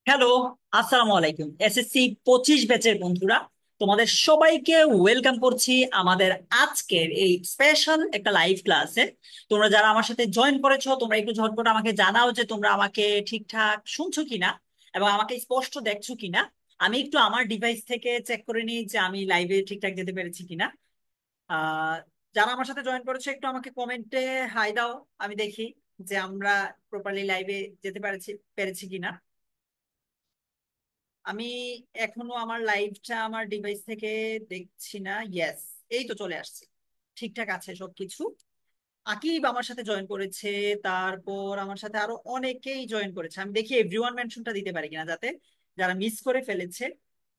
Hello, আসসালামু আলাইকুম। SSC 25 ব্যাচের বন্ধুরা, তোমাদের সবাইকে ওয়েলকাম করছি আমাদের আজকের এই স্পেশাল একটা লাইভ ক্লাসে। তোমরা যারা আমার সাথে জয়েন করেছো, তোমরা একটু ঝটপট আমাকে জানাও যে তোমরা আমাকে ঠিকঠাক শুনছো কিনা এবং আমাকে স্পষ্ট দেখছো কিনা। আমি একটু আমার ডিভাইস থেকে চেক করে নিই যে আমি লাইভে ঠিকঠাক যেতে পেরেছি কিনা। আহ যারা আমার সাথে জয়েন করেছো একটু আমাকে কমেন্টে হাই দাও, আমি দেখি যে আমরা প্রপারলি লাইভে যেতে পেরেছি পেরেছি কিনা। আমি এখনো আমার লাইভটা আমার ডিভাইস থেকে দেখছি না। ইয়েস, এই তো চলে আসছে, ঠিকঠাক আছে সবকিছু। আকিব আমার সাথে জয়েন করেছে, তারপর আমার সাথে আরো অনেকেই জয়েন করেছে। আমি দেখি এভরিওয়ান মেনশনটা দিতে পারি কিনা, যাতে যারা মিস করে ফেলেছে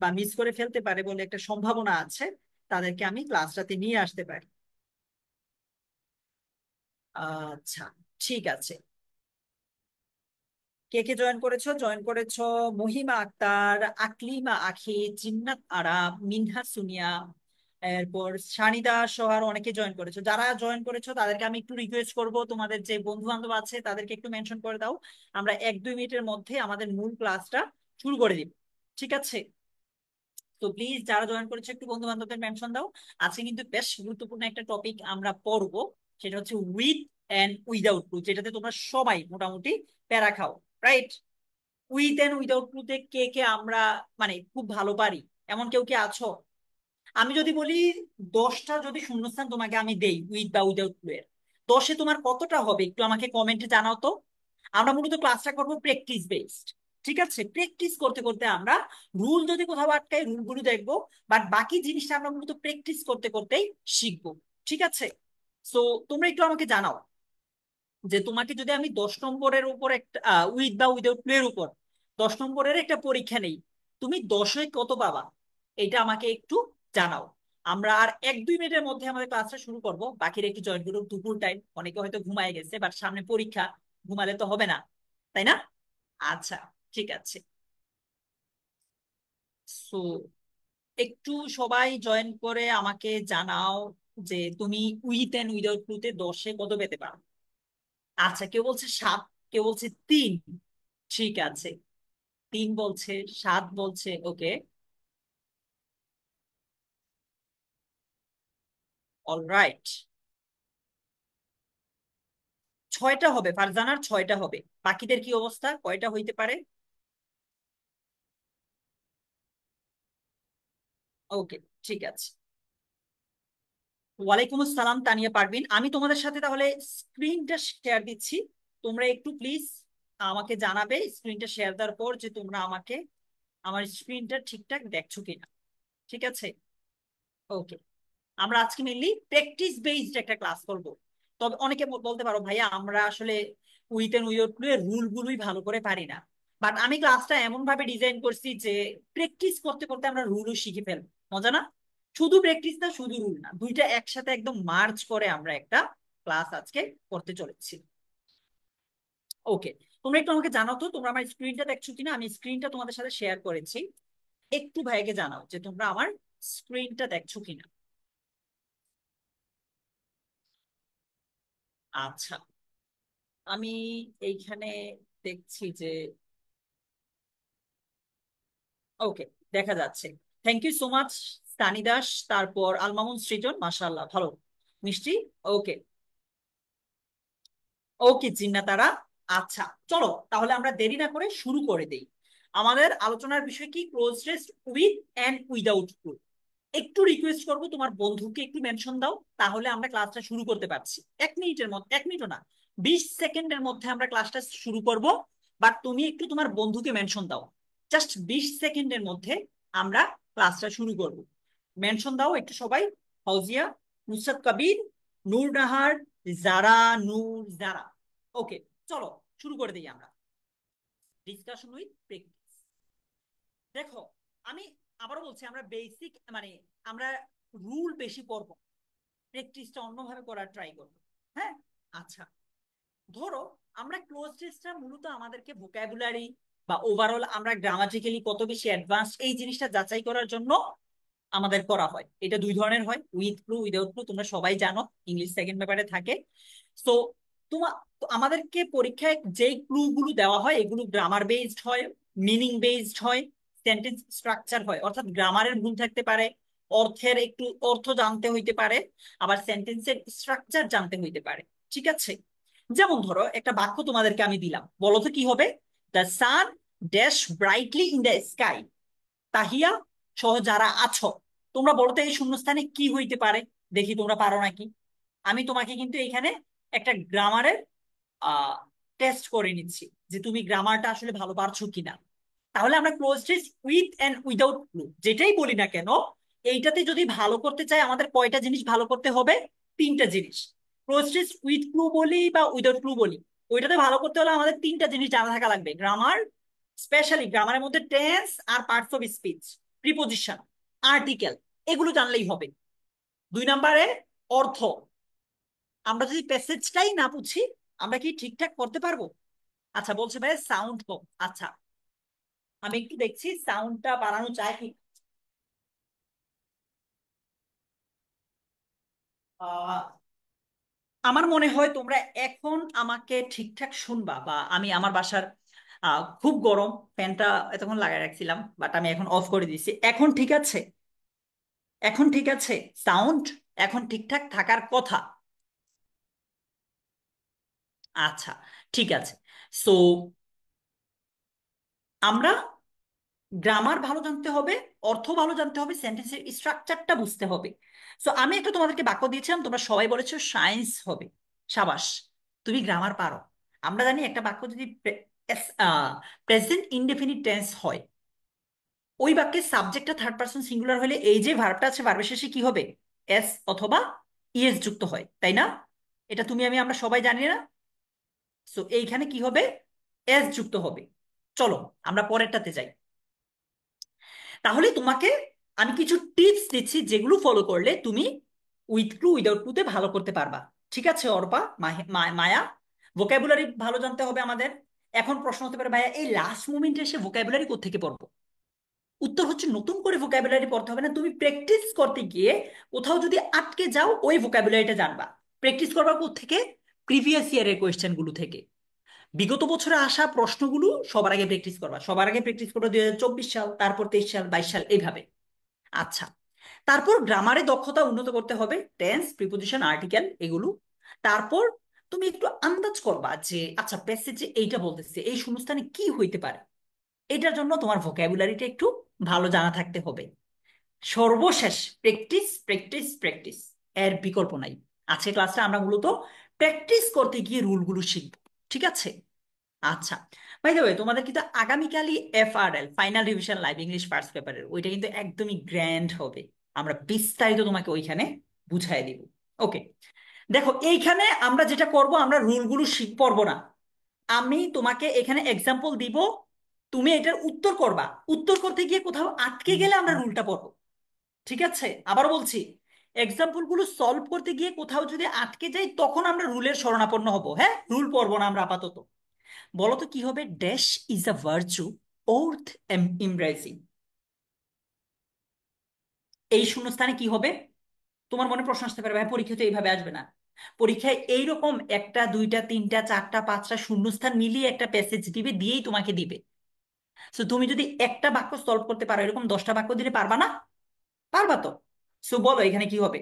বা মিস করে ফেলতে পারে বলে একটা সম্ভাবনা আছে, তাদেরকে আমি ক্লাসটাতে নিয়ে আসতে পারি। আচ্ছা, ঠিক আছে। কে কে জয়েন করেছো? জয়েন করেছো মহিমা আক্তার, আকলিমা আখি, জিন্নাত আরা, মিনহা সুনিয়া, এরপর সানিদা সহ আরো অনেকে জয়েন করেছো। যারা জয়েন করেছো তাদেরকে আমি একটু রিকোয়েস্ট করব, তোমাদের যে বন্ধু বান্ধব আছে তাদেরকে একটু মেনশন করে দাও। আমরা 1-2 মিনিটের মধ্যে আমাদের মূল ক্লাসটা শুরু করে দিব, ঠিক আছে? তো প্লিজ যারা জয়েন করেছে একটু বন্ধু বান্ধবদের মেনশন দাও। আজকে কিন্তু বেশ গুরুত্বপূর্ণ একটা টপিক আমরা পড়বো, সেটা হচ্ছে উইথ এন্ড উইদাউট টু, যেটাতে তোমরা সবাই মোটামুটি প্যারা খাও, right? With and without to তে কে কে আমরা মানে খুব ভালো পারি, এমন কেউ কি আছো? আমি যদি বলি 10টা যদি শূন্যস্থান তোমাকে আমি দেই উইথ বা উইদাউট টু এর, 10-এ তোমার কতটা হবে একটু আমাকে কমেন্টে জানাও তো। আমরা মূলত ক্লাসটা করবো প্র্যাকটিস বেসড, ঠিক আছে? প্র্যাকটিস করতে করতে আমরা রুল যদি কোথাও আটকাই রুলগুলো দেখবো, বাট বাকি জিনিসটা আমরা মূলত প্র্যাকটিস করতে করতেই শিখবো, ঠিক আছে? তো তোমরা একটু আমাকে জানাও যে তোমাকে যদি আমি 10 নম্বরের উপর একটা উইথ বা উইদাউট প্লে এর উপর 10 নম্বরের একটা পরীক্ষা নেই, তুমি 10-এ কত পাবা? এটা আমাকে একটু জানাও। আমরা আর 1-2 মিনিটের মধ্যে আমাদের ক্লাসটা শুরু করব। বাকিরা একটু জয়েন করুক, দুপুর টাইম, অনেকে হয়তো ঘুমায় গেছে, বাট সামনে পরীক্ষা, ঘুমালে তো হবে না, তাই না? আচ্ছা, ঠিক আছে। সো একটু সবাই জয়েন করে আমাকে জানাও যে তুমি উইথ এন্ড উইদাউট টু তে 10-এ কত পেতে পারো। আচ্ছা, কেউ বলছে 7, কেউ বলছে 3। ঠিক আছে, 3 বলছে, 7 বলছে, ওকে, অলরাইট। 6টা হবে, ফারজানার 6টা হবে। বাকিদের কি অবস্থা, কয়টা হইতে পারে? ওকে, ঠিক আছে। ওয়ালাইকুম আসসালাম তানিয়া পারভিন, আমি তোমাদের সাথে তাহলে স্ক্রিনটা শেয়ার দিচ্ছি। তোমরা একটু প্লিজ আমাকে জানাবে স্ক্রিনটা শেয়ার দেওয়ার পর যে তোমরা আমাকে আমার স্ক্রিনটা ঠিকঠাক দেখছো কিনা, ঠিক আছে? ওকে। আমরা আজকে মেনলি প্র্যাকটিস বেসড একটা ক্লাস করব। তবে অনেকে বলতে পারো ভাইয়া আমরা আসলে উইথ এন্ড উইদাউট এর রুল গুলোই ভালো করে পারি না। বাট আমি ক্লাসটা এমন ভাবে ডিজাইন করছি যে প্র্যাকটিস করতে করতে আমরা রুলও শিখে ফেলবো। মজা না? শুধু প্র্যাকটিস না, শুধু রুল না, দুইটা একসাথে একদম মার্চ করে আমরা একটা ক্লাস আজকে করতে চলেছি। ওকে। তোমরা একটু আমাকে জানাও তো তোমরা আমার স্ক্রিনটা দেখছো কিনা। আমি স্ক্রিনটা তোমাদের সাথে শেয়ার করেছি, একটু ভাইকে জানাও যে তোমরা আমার স্ক্রিনটা দেখছো কিনা। আচ্ছা, আমি এইখানে দেখছি যে ওকে, দেখা যাচ্ছে। Thank you so much Sunny Das, তারপর আলমামুন সৃজন, মাশাআল্লাহ ভালো, মিষ্টি। ওকে, ওকে জিন্নাতারা। আচ্ছা, চলো তাহলে আমরা দেরি না করে শুরু করে দেই। আমাদের আলোচনার বিষয় কি? Cloze test with and without proof. একটু রিকোয়েস্ট করবো তোমার বন্ধুকে একটু মেনশন দাও, তাহলে আমরা ক্লাসটা শুরু করতে পারছি। 1 মিনিটের মধ্যে, 1 মিনিটও না, 20 সেকেন্ডের মধ্যে আমরা ক্লাসটা শুরু করব। বাট তুমি একটু তোমার বন্ধুকে মেনশন দাও, জাস্ট 20 সেকেন্ডের মধ্যে আমরা ক্লাসটা শুরু করব। মেনশন দাও একটু সবাই। ফাউজিয়া, নুসরাত কবির, নূর নাহার, জারা, নূর, জারা। ওকে, চলো শুরু করে দিই আমরা ডিসকাশন উইথ প্র্যাকটিস। দেখো, আমি আবারও বলছি আমরা বেসিক মানে আমরা রুল বেশি পড়বো, প্র্যাকটিসটা অন্যভাবে করার ট্রাই করবো। হ্যাঁ, আচ্ছা। ধরো আমরা ক্লোজ টেস্টটা মূলত আমাদেরকে ভোকাবুলারি বা ওভারঅল আমরা গ্রামাটিক্যালি কত বেশি অ্যাডভান্স এই জিনিসটা যাচাই করার জন্য আমাদের করা হয়। এটা দুই ধরনের হয়, উইথ প্রুফ, উইদাউট প্রুফ, তোমরা সবাই জানো, ইংলিশ সেকেন্ড পেপারে থাকে। সো তোমার তো আমাদেরকে পরীক্ষায় যেই ক্লু গুলো দেওয়া হয় এগুলো গ্রামার বেসড হয়, মিনিং বেসড হয়, সেন্টেন্স স্ট্রাকচার হয়। অর্থাৎ গ্রামারের ভুল থাকতে পারে, অর্থের একটু অর্থ জানতে হইতে পারে, আবার সেন্টেন্সের স্ট্রাকচার জানতে হইতে পারে। ঠিক আছে? যেমন ধরো একটা বাক্য তোমাদেরকে আমি দিলাম, বলো তো কি হবে? The sun dash brightly in the sky. Tahiya সহ যারা আছো, তোমরা বলো তো এই শূন্যস্থানে কি হইতে পারে? দেখি তোমরা পারো নাকি। আমি তোমাকে কিন্তু এখানে একটা গ্রামারের টেস্ট করে নিচ্ছি যে তুমি গ্রামারটা আসলে ভালো পারছো কিনা। তাহলে আমরা cloze test with and without clue যেটাই বলি না কেন, এইটাতে যদি ভালো করতে চাই আমাদের কয়টা জিনিস ভালো করতে হবে? তিনটা জিনিস। ক্লোজ টেস্ট উইথ ক্লু বলি বা উইদাউট ক্লু বলি, ওইটাতে ভালো করতে হলে আমাদের তিনটা জিনিস জানা থাকা লাগবে। গ্রামার, স্পেশালি গ্রামারের মধ্যে টেন্স আর parts of speech, preposition, article, এগুলো জানলেই হবে। দুই নম্বরে অর্থ। আমরা যদি প্যাসেজটাই না বুঝি আমরা কি ঠিকঠাক করতে পারবো? আচ্ছা, বলছে ভাই সাউন্ড কম। আচ্ছা, আমি একটু দেখছি সাউন্ডটা বাড়ানো যায় কি। আহ, আমার মনে হয় তোমরা এখন আমাকে ঠিকঠাক শুনবা, বা আমি আমার বাসার খুব গরম, ফ্যানটা এতক্ষণ লাগাই রাখছিলাম বাট আমি এখন অফ করে দিয়েছি। এখন ঠিক আছে? এখন ঠিক আছে? সাউন্ড এখন ঠিকঠাক থাকার কথা। আচ্ছা, ঠিক আছে। সো আমরা গ্রামার ভালো জানতে হবে, অর্থ ভালো জানতে হবে, সেন্টেন্সের স্ট্রাকচারটা বুঝতে হবে। সো আমি একটা তোমাদেরকে বাক্য দিয়েছিলাম, তোমরা সবাই বলেছো সায়েন্স হবে। সাবাস, তুমি গ্রামার পারো। আমরা জানি একটা বাক্য যদি প্রেজেন্ট ইনডেফিনিট টেন্স হয়, ওই বাক্যের সাবজেক্টটা থার্ড পারসন সিঙ্গুলার হলে এই যে ভার্বটা আছে ভার্বের শেষে কি হবে? এস অথবা ইএস যুক্ত হয়, তাই না? এটা তুমি আমি আমরা সবাই জানি না? সো এইখানে কি হবে? এস যুক্ত হবে। চলো আমরা পরেরটাতে যাই। তাহলে তোমাকে আমি কিছু টিপস দিচ্ছি যেগুলো ফলো করলে তুমি উইথ ক্লু উইদাউট ক্লুতে ভালো করতে পারবা। ঠিক আছে অর্পা, মায়া? ভোকাবুলারি ভালো জানতে হবে আমাদের। এখন প্রশ্ন হতে পারে ভাইয়া এই লাস্ট মোমেন্টে এসে ভোকাবুলারি কোত্থেকে পড়বো? উত্তর হচ্ছে নতুন করে ভোকাবুলারি পড়তে হবে না, তুমি প্র্যাকটিস করতে গিয়ে কোথাও যদি আটকে যাও ওই ভোকাবুলারিটা জানবা। প্র্যাকটিস করবা কোত্থেকে? প্রিভিয়াস ইয়ারের কোয়েশ্চেন গুলো থেকে, বিগত বছরে আসা প্রশ্নগুলো সবার আগে প্র্যাকটিস করবা। সবার আগে প্র্যাকটিস করবা 2024 সাল, তারপর 23 সাল, 22 সাল, এইভাবে। আচ্ছা, তারপর গ্রামারে দক্ষতা উন্নত করতে হবে, টেন্স, প্রিপোজিশন, আর্টিকেল, এগুলো। তারপর তুমি একটু আন্দাজ করবা যে আচ্ছা প্যাসেজে এইটা বলতেছে, এই শূন্যস্থানে কি হইতে পারে। এটার জন্য তোমার ভোকাবুলারিটা একটু ভালো জানা থাকতে হবে। সর্বশেষ প্র্যাকটিস, প্র্যাকটিস, প্র্যাকটিস, এর বিকল্প নাই। আজকে ক্লাসটা আমরা মূলত প্র্যাকটিস করতে গিয়ে রুলগুলো শিখবো। ঠিক আছে? আচ্ছা, বাই দ্য ওয়ে তোমাদের কিন্তু আগামীকালই FRL, final revision live English first পেপারের, ওইটা কিন্তু একদমই গ্র্যান্ড হবে। আমরা বিস্তারিত তোমাকে ওইখানে বুঝাই দিব। ওকে, দেখো এইখানে আমরা যেটা করব, আমরা রুলগুলো পড়বো না। আমি তোমাকে এখানে এক্সাম্পল দিব, তুমি এটার উত্তর করবা। উত্তর করতে গিয়ে কোথাও আটকে গেলে আমরা রুলটা পড়বো। ঠিক আছে? আবার বলছি, এক্সাম্পল গুলো সলভ করতে গিয়ে কোথাও যদি আটকে যাই তখন আমরা রুলের শরণাপন্ন হব। হ্যাঁ, রুল পড়বো না আমরা আপাতত। বলো তো কি হবে? Dash is a virtue worth embarrassing. এই শূন্যস্থানে কি হবে? তোমার মনে প্রশ্ন আসতে পারে ভাই পরীক্ষাতে এইভাবে আসবে না। পরীক্ষায় এইরকম একটা, দুইটা, তিনটা, চারটা, পাঁচটা শূন্যস্থান মিলিয়ে একটা প্যাসেজ দিবে, দিয়েই তোমাকে দিবে। সো তুমি যদি একটা বাক্য সলভ করতে পারো, এরকম 10টা বাক্য দিলে পারবা না? পারবা তো? সো বলো এখানে কি হবে?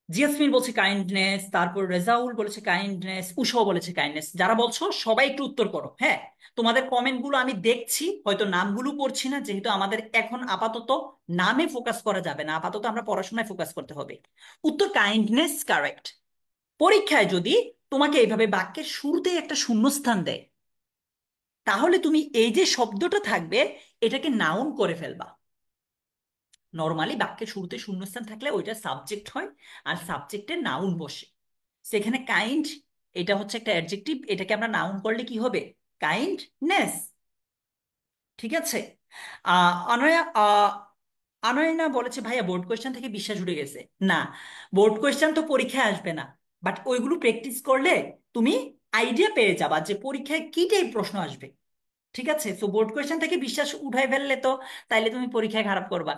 জিয়াসমিন বলছে কাইন্ডনেস, তারপর রেজাউল বলেছে কাইন্ডনেস, উষাও বলেছে কাইন্ডনেস। যারা বলছো সবাই একটু উত্তর করো। হ্যাঁ, তোমাদের কমেন্ট গুলো আমি দেখছি, হয়তো নামগুলো পড়ছি না যেহেতু আমাদের এখন আপাতত নামে ফোকাস করা যাবে না, আপাতত আমরা পড়াশোনায় ফোকাস করতে হবে। উত্তর কাইন্ডনেস কারেক্ট। পরীক্ষায় যদি তোমাকে এইভাবে বাক্যের শুরুতে একটা শূন্যস্থান দেয়, তাহলে তুমি এই যে শব্দটা থাকবে এটাকে নাউন করে ফেলবা। নর্মালি বাক্যের শুরুতে শূন্যস্থান থাকলে ওইটা সাবজেক্ট হয়, আর সাবজেক্টের নাউন বসে। সেখানে কাইন্ড, এটা হচ্ছে একটা অ্যাডজেক্টিভ, এটাকে আমরা নাউন করলে কি হবে? কাইন্ডনেস। ঠিক আছে? অনয়া আনয়না বলেছে ভাইয়া বোর্ড কোয়েশ্চেন থেকে বিশ্বাস উঠে গেছে। না, বোর্ড কোয়েশ্চেন তো পরীক্ষায় আসবে না, বাট ওইগুলো প্র্যাকটিস করলে তুমি আইডিয়া পেয়ে যাবা যে পরীক্ষায় কি টাইপ প্রশ্ন আসবে। ঠিক আছে? তো বোর্ড কোয়েশ্চেন থেকে বিশ্বাস উঠাই ফেললে তো তাইলে তুমি পরীক্ষায় খারাপ করবা।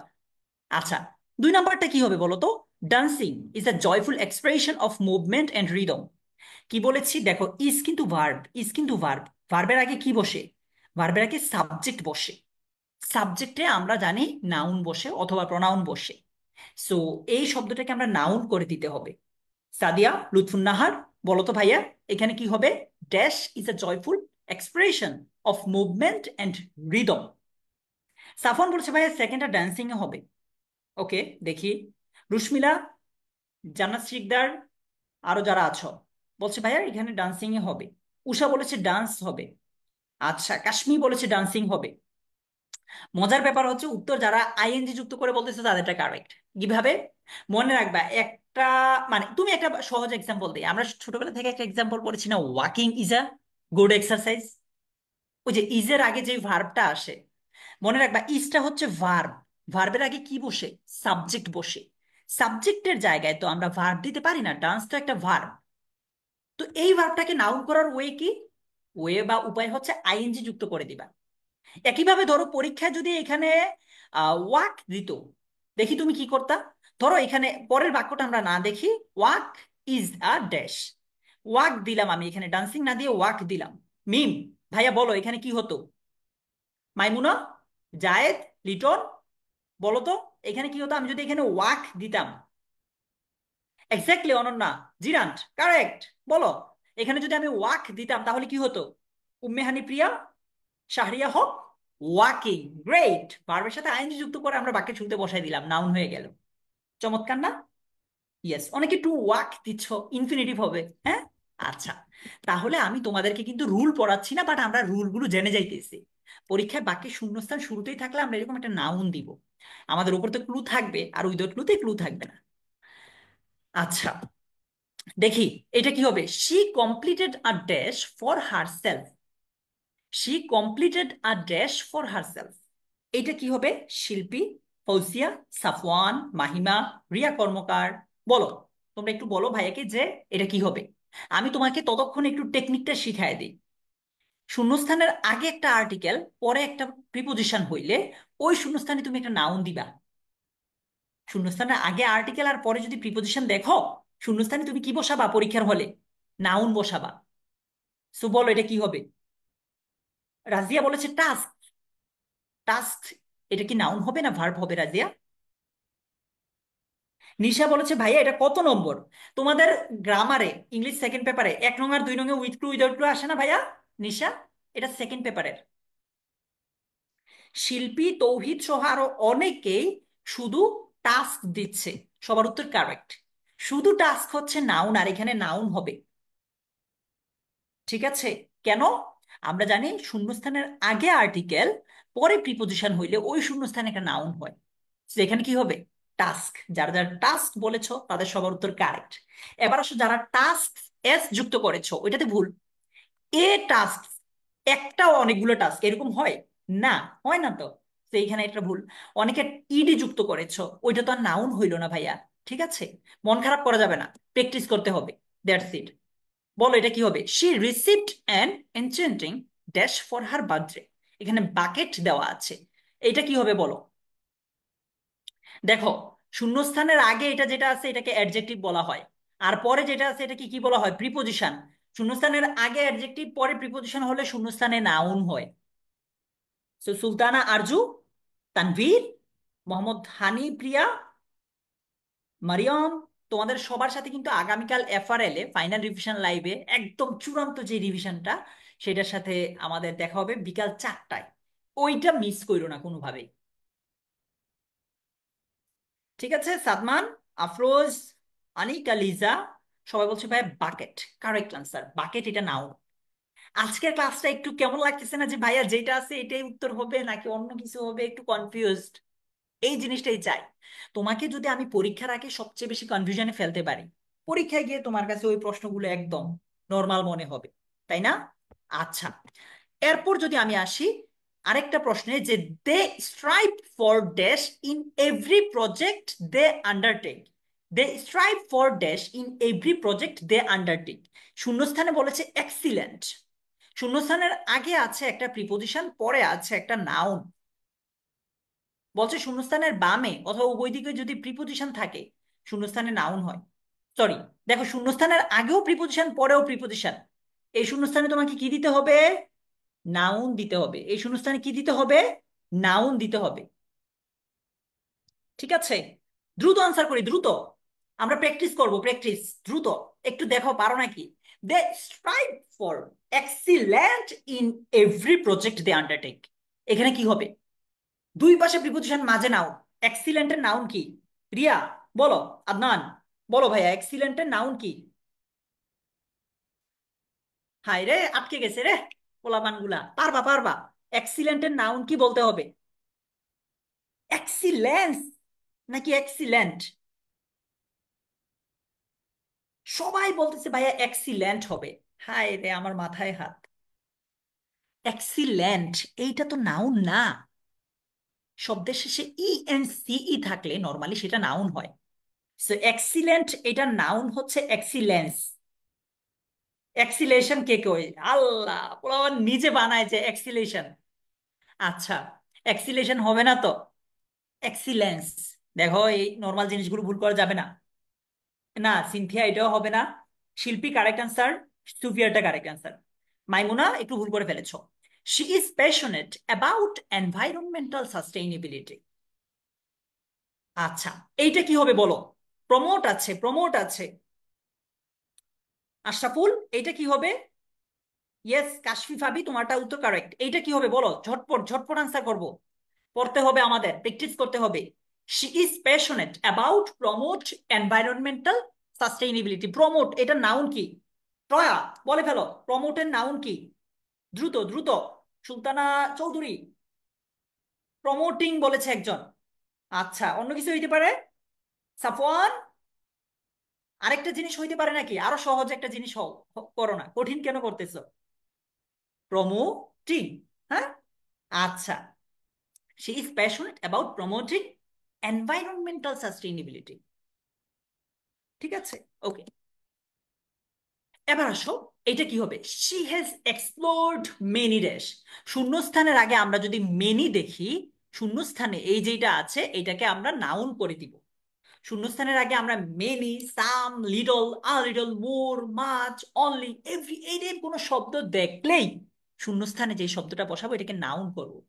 আচ্ছা, দুই নাম্বারটা কি হবে বলো তো? Dancing is a joyful expression of movement and rhythm. কি বলেছি দেখো, ইজ কিন্তু ভার্ব, ইজ কিন্তু ভার্ব। ভার্বের আগে কি বসে? ভার্বের আগে সাবজেক্ট বসে। সাবজেক্টে আমরা জানি নাউন বসে অথবা প্রনাউন বসে। সো এই শব্দটাকে আমরা নাউন করে দিতে হবে। সাদিয়া লুৎফুন্নাহার, বলো তো ভাইয়া, এখানে কি হবে? Dash is a joyful expression of movement and rhythm. Safon বলছে ভাইয়া সেকেন্ডটা ডান্সিং এ হবে। ওকে, দেখি। রুশমিলা, জান্নাত শিকদার, আরো যারা আছো, বলছে ভাইয়া এখানে ডান্সিং এ হবে। উষা বলেছে ডান্স হবে। আচ্ছা, কাশ্মীর বলেছে ডান্সিং হবে। মজার ব্যাপার হচ্ছে উত্তর যারা আইএনজি যুক্ত করে বলতেছে তাদেরটা কারেক্ট। কিভাবে? মনে রাখবা একটা, মানে তুমি একটা সহজ এক্সাম্পল দিই, আমরা ছোটবেলা থেকে একটা এক্সাম্পল পড়েছি না, walking is a good exercise. ওই যে ইজের আগে যে ভার্বটা আসে, মনে রাখবা ইজটা হচ্ছে ভার্ব। ভার্বের আগে কি বসে? সাবজেক্ট বসে। সাবজেক্টের জায়গায় তো আমরা ভার্ব দিতে পারি না, ডান্স তো একটা ভার্ব। তো এই ভার্বটাকে নাউন করার ওয়ে কি? ওয়ে বা উপায় হচ্ছে আইএনজি যুক্ত করে দিবা। একইভাবে ধরো পরীক্ষায় যদি এখানে ওয়াক দিত, দেখি তুমি কি করতা। ধরো এখানে পরের বাক্যটা আমরা না দেখি, walk is a dash. Walk দিলাম আমি এখানে, ডান্সিং না দিয়ে ওয়াক দিলাম। মিম, ভাইয়া বলো এখানে কি হতো? মাইমুনা, জায়েদ, লিটন, বলো তো এখানে কি হতো আমি যদি এখানে ওয়াক দিতাম? Exactly Ananya, gerund, correct. বলো এখানে যদি আমি ওয়াক দিতাম তাহলে কি হতো? উম্মেহানি প্রিয়া, শাহরিয়া হক, ওয়াকিং। গ্রেট, ভার্বের সাথে আইএনজি যুক্ত করে আমরা বাক্যের শুরুতে বসাই দিলাম, নাউন হয়ে গেল। চমৎকার না? ইয়েস, অনেকে টু ওয়াক দিচ্ছ, ইনফিনিটিভ হবে। হ্যাঁ, আচ্ছা। তাহলে আমি তোমাদেরকে কিন্তু রুল পড়াচ্ছি না, বাট আমরা রুলগুলো জেনে যাইতেছি। পরীক্ষায় বাক্যের শূন্যস্থান শুরুতেই থাকলে আমরা এরকম একটা নাউন দিব। আমাদের উপর তো ক্লু থাকবে, আর উইদাউট ক্লুতে ক্লু থাকবে না। আচ্ছা, দেখি এটা কি হবে। She completed a dash for herself. She completed a dash for herself. এটা কি হবে? শিল্পী, ফৌজিয়া, সাফওয়ান, মাহিমা, রিয়া কর্মকার, বলো। তোমরা একটু বলো ভাইয়াকে যে এটা কি হবে। আমি তোমাকে ততক্ষণ একটু টেকনিকটা শিখাই দিই। শূন্যস্থানের আগে একটা আর্টিকেল, পরে একটা প্রিপোজিশন হইলে ওই শূন্যস্থানে তুমি একটা নাউন দিবা। শূন্যস্থানের আগে আর্টিকেল আর পরে যদি প্রিপোজিশন দেখো, শূন্যস্থানে তুমি কি বসাবা পরীক্ষার হলে? নাউন বসাবা। সো বলো এটা কি হবে? রাজিয়া বলেছে টাস্ক। টাস্ক, এটা কি নাউন হবে না ভার্ব হবে রাজিয়া? নিশা বলেছে ভাইয়া এটা কত নম্বর? তোমাদের গ্রামারে ইংলিশ সেকেন্ড পেপারে 1 নং আর 2 নং উইথ ক্লু উইদাউট ক্লু আসে না ভাইয়া? নিশা, এটা সেকেন্ড পেপারের। শিল্পী, তৌহিদ সহ আরো অনেকেই শুধু টাস্ক দিচ্ছে। সবার উত্তর কারেক্ট। শুধু টাস্ক হচ্ছে নাউন, আর এখানে নাউন হবে। ঠিক আছে? কেন? আমরা জানি শূন্যস্থানের আগে আর্টিকেল, পরে প্রিপোজিশন হইলে ওই শূন্যস্থানে একটা নাউন হয়। তো এখানে কি হবে? টাস্ক। যারা যারা টাস্ক বলেছো তাদের সবার উত্তর কারেক্ট। এবার আসো যারা টাস্ক এস যুক্ত করেছো ওইটাতে ভুল। এ টাস্ক, একটাও অনেকগুলো টাস্ক এরকম হয় না, হয় না তো। তো এইখানে একটা ভুল। অনেকে ইডি যুক্ত করেছো, ওইটা তো আর নাউন হইলো না ভাইয়া। ঠিক আছে, মন খারাপ করা যাবে না, প্র্যাকটিস করতে হবে। That's it. বলো এটা কি হবে? She received an enchanting dash for her birthday. এখানে বাকেট দেওয়া আছে, এটা কি হবে বলো? দেখো, শূন্যস্থানের আগে এটা যেটা আছে এটাকে অ্যাডজেক্টিভ বলা হয়, আর পরে যেটা আছে এটা কি কি বলা হয়? প্রিপোজিশন। শূন্যস্থানের আগে অ্যাডজেক্টিভ, পরে প্রিপোজিশন হলে শূন্যস্থানে নাউন হয়। সো সুলতানা আরজু, তানভীর, মোহাম্মদ হানি প্রিয়া, মারিয়াম, তোমাদের সবার সাথে কিন্তু আগামীকাল এফআরএল এ ফাইনাল রিভিশন লাইভে একদম চূড়ান্ত যে রিভিশনটা, সেটার সাথে আমাদের দেখা হবে বিকাল 4টায়। ওইটা মিস করো না কোনোভাবেই। ঠিক আছে? সাদমান, আফরোজ, আনিকা, লিজা, সবাই বলছে ভাই বাকেট। কারেক্ট আনসার, বাকেট এটা নাউন। আজকের ক্লাসটা একটু কেমন লাগতেছে না, যে ভাইয়া যেটা আছে এটাই উত্তর হবে নাকি অন্য কিছু হবে, একটু কনফিউজড। এই জিনিসটাই চাই। তোমাকে যদি আমি পরীক্ষার আগে সবচেয়ে বেশি কনফিউশনে ফেলতে পারি, পরীক্ষায় গিয়ে তোমার কাছে ওই প্রশ্নগুলো একদম নর্মাল মনে হবে, তাই না? আচ্ছা, এরপর যদি আমি আসি আরেকটা প্রশ্নে, যে they strive for dash in every project they undertake. They strive for dash in every project they undertake. শূন্যস্থানে বলেছে এক্সিলেন্ট। শূন্যস্থানের আগে আছে একটা প্রিপোজিশন, পরে আছে একটা নাউন। বলছে শূন্যস্থানের বামে অথবা উভয় দিকে যদি প্রিপোজিশন থাকে শূন্যস্থানে নাউন হয়। সরি, দেখো শূন্যস্থানের আগেও প্রিপোজিশন পরেও প্রিপোজিশন। এই শূন্যস্থানে তোমাকে কি দিতে হবে? নাউন দিতে হবে। এই শূন্যস্থানে কি দিতে হবে? নাউন দিতে হবে। ঠিক আছে, দ্রুত আনসার করি, দ্রুত। আমরা প্র্যাকটিস করব, প্র্যাকটিস। দ্রুত একটু দেখো পারো নাকি। They strive for excellent in every project they undertake. এখানে কি হবে? দুই পাশে প্রিপোজিশন, মাঝে নাউন। এক্সিলেন্টের নাউন কি? রিয়া বলো, আদনান বলো ভাইয়া, এক্সিলেন্টের নাউন কি? হাই রে, আটকে গেছে রে পোলাপান গুলা। পারবা পারবা। এক্সিলেন্টের নাউন কি বলতে হবে? এক্সিলেন্স নাকি এক্সিলেন্ট? সবাই বলতেছে ভাইয়া এক্সিলেন্ট হবে। হাই রে, আমার মাথায় হাত। এক্সিলেন্ট এইটা তো নাউন না। শব্দের শেষে ই এন সি ই থাকলে নর্মালি সেটা নাউন হয়। সো এক্সিলেন্ট এটা নাউন হচ্ছে এক্সিলেন্স। এক্সিলেশন কে কই? আল্লাহ, ওরা আবার নিজে বানায় যে এক্সিলেশন। আচ্ছা, এক্সিলেশন হবে না তো, এক্সিলেন্স। দেখো এই নর্মাল জিনিসগুলো ভুল করা যাবে না। না সিনথিয়া, এটাও হবে না। শিল্পী কারেক্ট আনসার, সুফিয়ারটা কারেক্ট আনসার। মাইমুনা একটু ভুল করে ফেলেছো। She is passionate about environmental sustainability. আচ্ছা, এইটা কি হবে বলো? প্রমোট আছে, প্রমোট আছে। আশরাফুল, এইটা কি হবে? ইয়েস, কাশফি ফাবি, তোমারটা উত্তর কারেক্ট। এইটা কি হবে বলো, ঝটপট ঝটপট আনসার করব। পড়তে হবে, আমাদের প্র্যাকটিস করতে হবে। She is passionate about promote environmental sustainability. Promote এটা নাউন কি? টয়া, বলে ফেলো, প্রমোটের নাউন কি? দ্রুত দ্রুত। সুলতানা চৌধুরী, প্রমোটিং বলেছে একজন। আচ্ছা, অন্য কিছু হইতে পারে? সাফওয়ান, আরেকটা জিনিস হইতে পারে নাকি? আরো সহজ একটা জিনিস হও, করো না, কঠিন কেন করতেছো? প্রমোটিং, হ্যাঁ। আচ্ছা, she is passionate about promoting environmental sustainability। ঠিক আছে, ওকে। এবার আসো, এটা কি হবে? she has explored many dash। শূন্যস্থানের আগে আমরা যদি মেনি দেখি, শূন্যস্থানে এই যেটা আছে এটাকে আমরা নাউন করে দিব। শূন্যস্থানের আগে আমরা many, some, little, a little, more, much, only, every, এই টাইপ কোনো শব্দ দেখলেই শূন্যস্থানে যে শব্দটা বসাবো এটাকে নাউন করবো।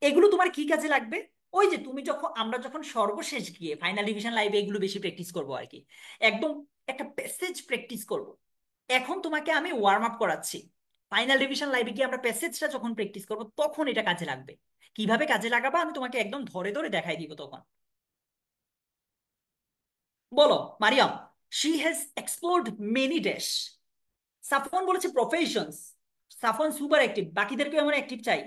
এগুলো তোমার কি কাজে লাগবে? ওই যে তুমি যখন, আমরা যখন সর্বশেষ গিয়ে ফাইনাল ডিভিশন লাইভে এগুলো বেশি প্র্যাকটিস করবো আর কি। একদম একটা প্যাসেজ প্র্যাকটিস করব। এখন তোমাকে আমি ওয়ার্ম আপ করাচ্ছি। ফাইনাল ডিভিশন লাইভে গিয়ে আমরা প্যাসেজটা যখন প্র্যাকটিস করবো তখন এটা কাজে লাগবে। কিভাবে কাজে লাগাবা আমি তোমাকে একদম ধরে ধরে দেখাই দিব তখন। বলো Mariam, she has explored many dash. Safwan বলেছে প্রফেশনস। সাফওয়ান সুপার অ্যাক্টিভ, বাকিদেরকে এমন অ্যাক্টিভ চাই।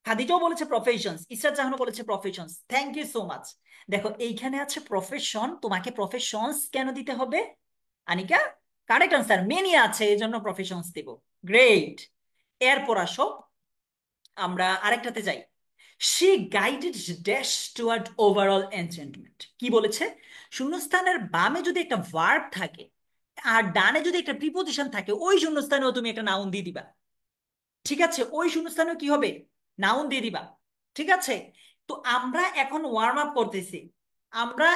খাদিজাও বলেছে প্রফেশনস, ইসরাত জাহানও বলেছে professions. Thank you so much. দেখো এইখানে আছে প্রফেশন, তোমাকে প্রফেশনস কেন দিতে হবে? আনিকা, কারেক্ট আনসার, মেনি আছে এই জন্য প্রফেশনস দিব। গ্রেট। এরপর আসো, আমরা আরেকটাতে যাই। She guided dash toward overall enchantment. কি বলেছে? শূন্যস্থানের বামে যদি একটা ভার্ব থাকে আর ডানে যদি একটা প্রিপোজিশন থাকে, ওই শূন্যস্থানেও তুমি একটা নাউন দিয়ে দিবা। ঠিক আছে, ওই শূন্যস্থানেও কি হবে? নাউন দিয়ে দিবা। ঠিক আছে, তো আমরা এখন ওয়ার্ম আপ করতেছি। আমরা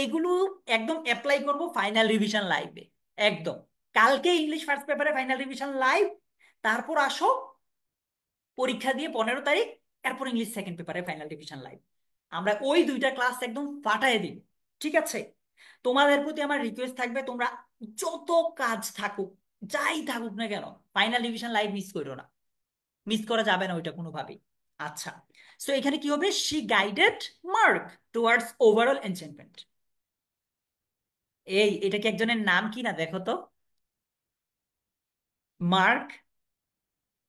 এগুলো একদম অ্যাপ্লাই করব ফাইনাল রিভিশন লাইভে। একদম কালকে ইংলিশ ফার্স্ট পেপারে ফাইনাল রিভিশন লাইভ। তারপর আসো পরীক্ষা দিয়ে 15 তারিখ, এরপর ইংলিশ সেকেন্ড পেপারে ফাইনাল ডিভিশন লাইভ। আমরা ওই দুইটা ক্লাস একদম ফাটায় দিই। ঠিক আছে, তোমাদের প্রতি আমার রিকোয়েস্ট থাকবে, তোমরা যত কাজ থাকুক, যাই থাকুক না কেন, ফাইনাল ডিভিশন লাইভ মিস করো না। মিস করা যাবে না ওইটা কোনোভাবেই। আচ্ছা, সো এখানে কি হবে? She guided mark towards overall enchantment. এটা কি একজনের নাম কি না দেখো তো? মার্ক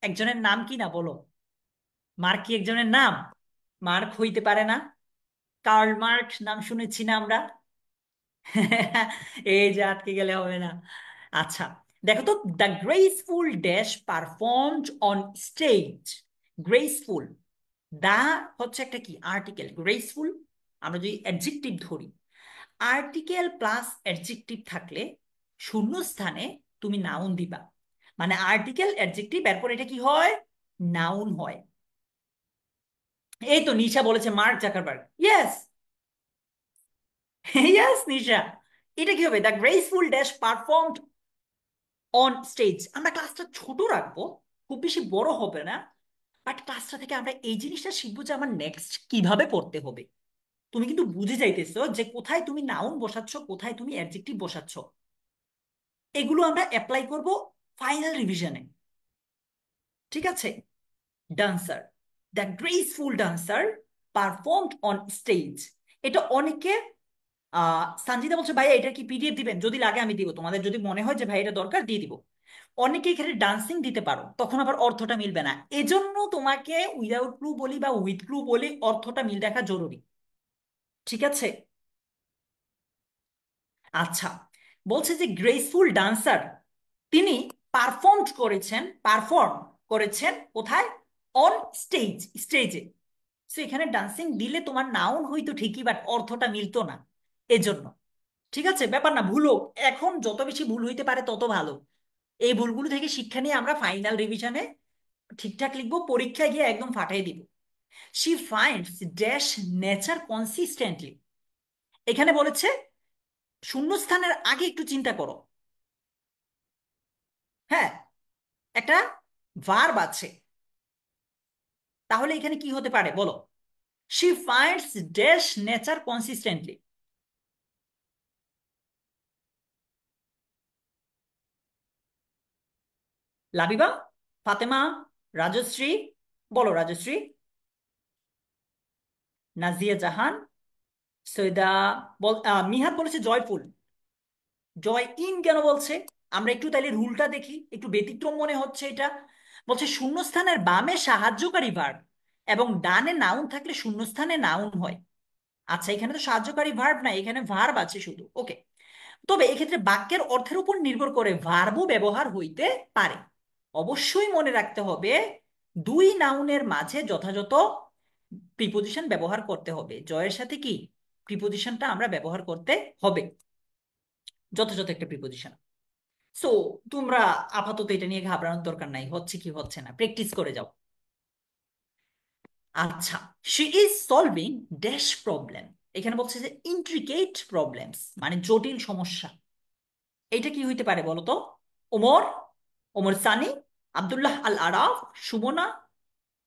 একজনের নাম কি না বলো? মার্ক কি একজনের নাম? মার্ক হইতে পারে না। কার্ল মার্ক নাম শুনেছি না আমরা? এই যে আটকে গেলে হবে না। আচ্ছা, দেখো তো, the graceful dash performed on stage. Graceful, দা হচ্ছে একটা কি আর্টিকেল, গ্রেসফুল আমরা যদি অ্যাডজেক্টিভ ধরি, আর্টিকেল প্লাস অ্যাডজেক্টিভ থাকলে শূন্যস্থানে তুমি নাউন দিবা। মানে আর্টিকেল অ্যাডজেক্টিভ এরপর এটা কি হয়? নাউন হয়। এই তো নিশা বলেছে মার্ক জাকারবার্গ। ইয়েস, ইয়েস নিশা, এটা কি হবে? The graceful dash performed on stage. আমরা ক্লাসটা ছোট রাখবো, খুব বেশি বড় হবে না, বাট ক্লাসটা থেকে আমরা এই জিনিসটা শিখবো যে আমার নেক্সট কিভাবে পড়তে হবে। তুমি কিন্তু বুঝে যাইতেছো যে কোথায় তুমি নাউন বসাচ্ছ, কোথায় তুমি অ্যাডজেক্টিভ বসাচ্ছ। এগুলো আমরা অ্যাপ্লাই করব ফাইনাল রিভিশনে। ঠিক আছে? Dancer, the graceful dancer performed on stage. এটা অনেকে সঞ্জিতা বলছে ভাইয়া এটা কি পিডিএফ দিবেন? যদি লাগে আমি দিব, তোমাদের যদি মনে হয় যে ভাই এটা দরকার দিয়ে দিব। অনেকে এখানে ডান্সিং দিতে পারো, তখন আবার অর্থটা মিলবে না। এজন্য তোমাকে উইদাউট ক্লু বলি বা উইথ ক্লু বলি, অর্থটা মিল রাখা জরুরি। ঠিক আছে? আচ্ছা, বলছে যে গ্রেসফুল ডান্সার তিনি পারফর্ম করেছেন কোথায়? অন স্টেজ, স্টেজে। সো এখানে ডান্সিং দিলে তোমার নাউন হইতো ঠিকই, বাট অর্থটা মিলতো না, এজন্য। ঠিক আছে, ব্যাপার না, ভুল হোক, এখন যত বেশি ভুল হইতে পারে তত ভালো। এই ভুলগুলো থেকে শিক্ষা নিয়ে আমরা ফাইনাল রিভিশনে ঠিকঠাক লিখবো, পরীক্ষায় গিয়ে একদম ফাটাই দিব। She finds dash nature consistently. এখানে বলেছে শূন্যস্থানের আগে একটু চিন্তা করো। হ্যাঁ, একটা ভার্ব আছে, তাহলে এখানে কি হতে পারে বলো? She finds dash nature consistently. Labiba, Fatema, Rajashree, বলো রাজশ্রী, নাজিয়া জাহান, সৈয়দা, মিহাদ বলেছে জয়ফুল। জয় ইন কেন বলছে? আমরা একটু তাহলে রুলটা দেখি, একটু ব্যতিক্রম মনে হচ্ছে এটা। বলছে শূন্যস্থানের বামে সাহায্যকারী ভার্ব এবং ডানে নাউন থাকলে শূন্যস্থানে নাউন হয়। আচ্ছা, এখানে তো সাহায্যকারী ভার্ব না, এখানে ভার্ব আছে শুধু। ওকে, তবে এক্ষেত্রে বাক্যের অর্থের উপর নির্ভর করে ভার্বও ব্যবহার হইতে পারে। অবশ্যই মনে রাখতে হবে দুই নাউনের মাঝে যথাযথ প্রিপোজিশন ব্যবহার করতে হবে। জয়ের সাথে কি প্রিপোজিশনটা আমরা ব্যবহার করতে হবে, যথাযথ একটা প্রিপোজিশন। সো তোমরা আপাতত এটা নিয়ে ঘাবড়ানোর দরকার নাই, হচ্ছে কি হচ্ছে না প্র্যাকটিস করে যাও। আচ্ছা, she is solving dash problem. এখানে বলছে যে ইন্ট্রিকেট প্রবলেমস, মানে জটিল সমস্যা। এটা কি হইতে পারে বলো তো? Omar, Omar Sunny, Abdullah Al Araf, Sumona,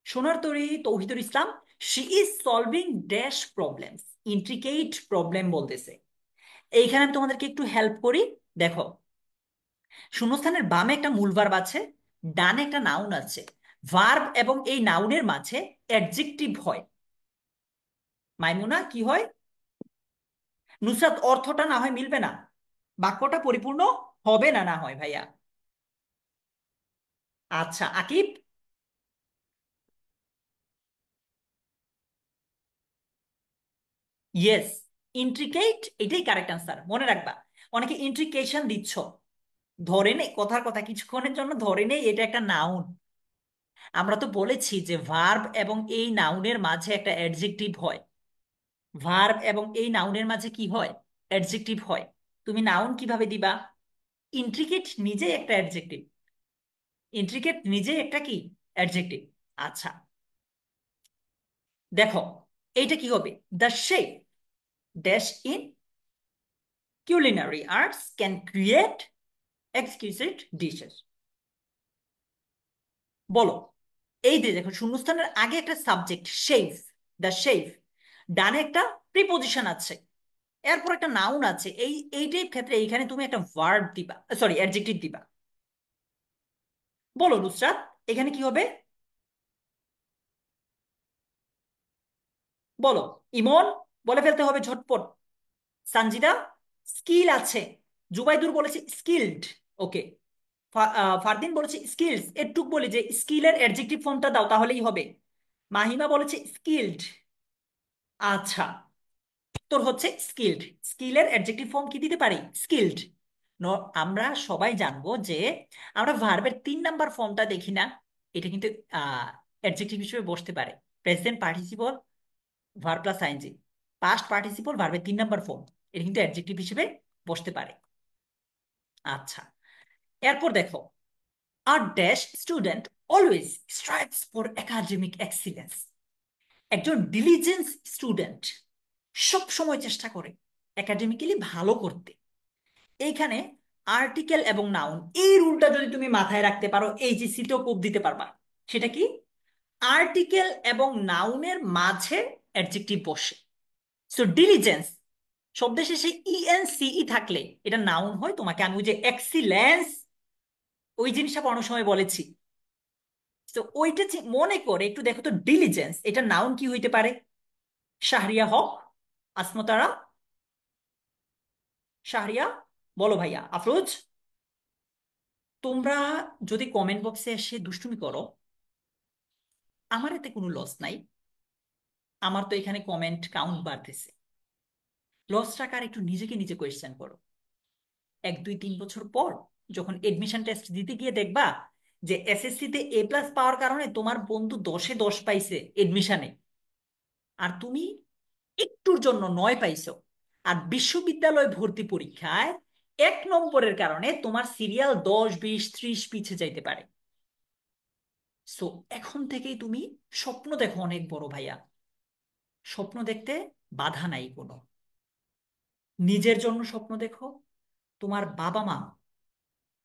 Sonar Tori, Tauhidul Islam. She is solving dash problems, intricate problem বলতেছে। এইখানে আমি তোমাদেরকে একটু হেল্প করি। দেখো, শূন্যস্থানের বামে একটা মূল ভার্ব আছে, ডানে একটা নাউন আছে। ভার্ব এবং এই নাউনের মাঝে অ্যাডজেক্টিভ হয়। মাইমুনা কি হয়? নুসরাত, অর্থটা না হয় মিলবে না, বাক্যটা পরিপূর্ণ হবে না, না হয় ভাইয়া। আচ্ছা আকিব, ইয়েস, ইন্ট্রিকেট এটাই কারেক্ট আনসার, মনে রাখবা। অনেকে ইন্ট্রিকেশন দিচ্ছ, ধরে নেই কথার কথা, কিছুক্ষণের জন্য ধরে নেই এটা একটা নাউন। আমরা তো বলেছি যে ভার্ব এবং এই নাউনের মাঝে একটা অ্যাডজেক্টিভ হয়। ভার্ব এবং এই নাউনের মাঝে কি হয়? অ্যাডজেক্টিভ হয়। তুমি নাউন কিভাবে দিবা? ইন্ট্রিকেট নিজেই একটা অ্যাডজেক্টিভ, ইন্ট্রিকেট নিজেই একটা কি অ্যাডজেক্টিভ। আচ্ছা, দেখো এইটা কি হবে? The chef dash in culinary arts can create exquisite dishes। বলো, এই যে দেখো শূন্যস্থানের আগে একটা সাবজেক্ট শেফ, দ্য শেফ, ডানে একটা প্রিপোজিশন আছে, এরপর একটা নাউন আছে। এইটার ক্ষেত্রে এইখানে তুমি একটা ভার্ব দিবা, সরি অ্যাডজেক্টিভ দিবা। বলো নুসরাত, এখানে কি হবে? বলো ইমন, বলে ফেলতে হবে ঝটপট। সানজিদা, স্কিল আছে। জুবাইদুর বলেছে স্কিলড। ওকে, ফারদিন বলেছে স্কিলস। এটুক বলি যে স্কিলের অ্যাডজেক্টিভ ফর্মটা দাও তাহলেই হবে। মাহিমা বলেছে স্কিলড। আচ্ছা, তোর হচ্ছে স্কিলড। স্কিলের অ্যাডজেক্টিভ ফর্ম কি দিতে পারি? স্কিলড। আমরা সবাই জানবো যে আমরা ভার্বের 3 নাম্বার ফর্মটা দেখি না, এটা কিন্তু অ্যাডজেক্টিভ হিসেবে বসতে পারে। Present participle, verb plus ING. Past participle ভার্বের 3 নাম্বার ফর্ম, এটা কিন্তু অ্যাডজেক্টিভ হিসেবে বসতে পারে। আচ্ছা, এরপর দেখো, a dash student always strives for academic excellence। একজন ডিলিজেন্স স্টুডেন্ট সব সময় চেষ্টা করে একাডেমিক্যালি ভালো করতে। এইখানে আর্টিকেল এবং নাউন, এই রুলটা যদি তুমি মাথায় রাখতে পারো, এই যে সিটেও কোপ দিতে পারবা। সেটা কি? আর্টিকেল এবং নাউনের মাঝে অ্যাডজেক্টিভ বসে। সো ডিলিজেন্স শব্দের শেষে ইএনসিই থাকলে এটা নাউন হয়। তোমাকে আমি ওই যে এক্সিলেন্স ওই জিনিসটা কোনো সময় বলেছি। তো ওইটা মনে করে একটু দেখো তো, ডিলিজেন্স এটা নাউন কি হইতে পারে? শাহরিয়া হক, আসমতারা, শাহরিয়া, বলো ভাইয়া, আফরোজ। তোমরা যদি কমেন্ট বক্সে এসে দুষ্টুমি করো, আমার এতে কোনো লস নাই। আমার তো এখানে কমেন্ট কাউন্ট বাড়তেছে। লস টাকার একটু নিজেকে নিজে কোয়েশ্চেন করো। 1 2 3 বছর পর যখন এডমিশন টেস্ট দিতে গিয়ে দেখবা যে এসএসসি তে A+ পাওয়ার কারণে তোমার বন্ধু 10-এ 10 পাইছে এডমিশনে, আর তুমি একটুর জন্য 9 পাইছো। আর বিশ্ববিদ্যালয় ভর্তি পরীক্ষায় 1 নম্বরের কারণে তোমার সিরিয়াল 10 20 30 পিছে যাইতে পারে। সো এখন থেকেই তুমি স্বপ্ন দেখো অনেক বড় ভাইয়া। স্বপ্ন দেখতে বাধা নাই কোনো। নিজের জন্য স্বপ্ন দেখো। তোমার বাবা মা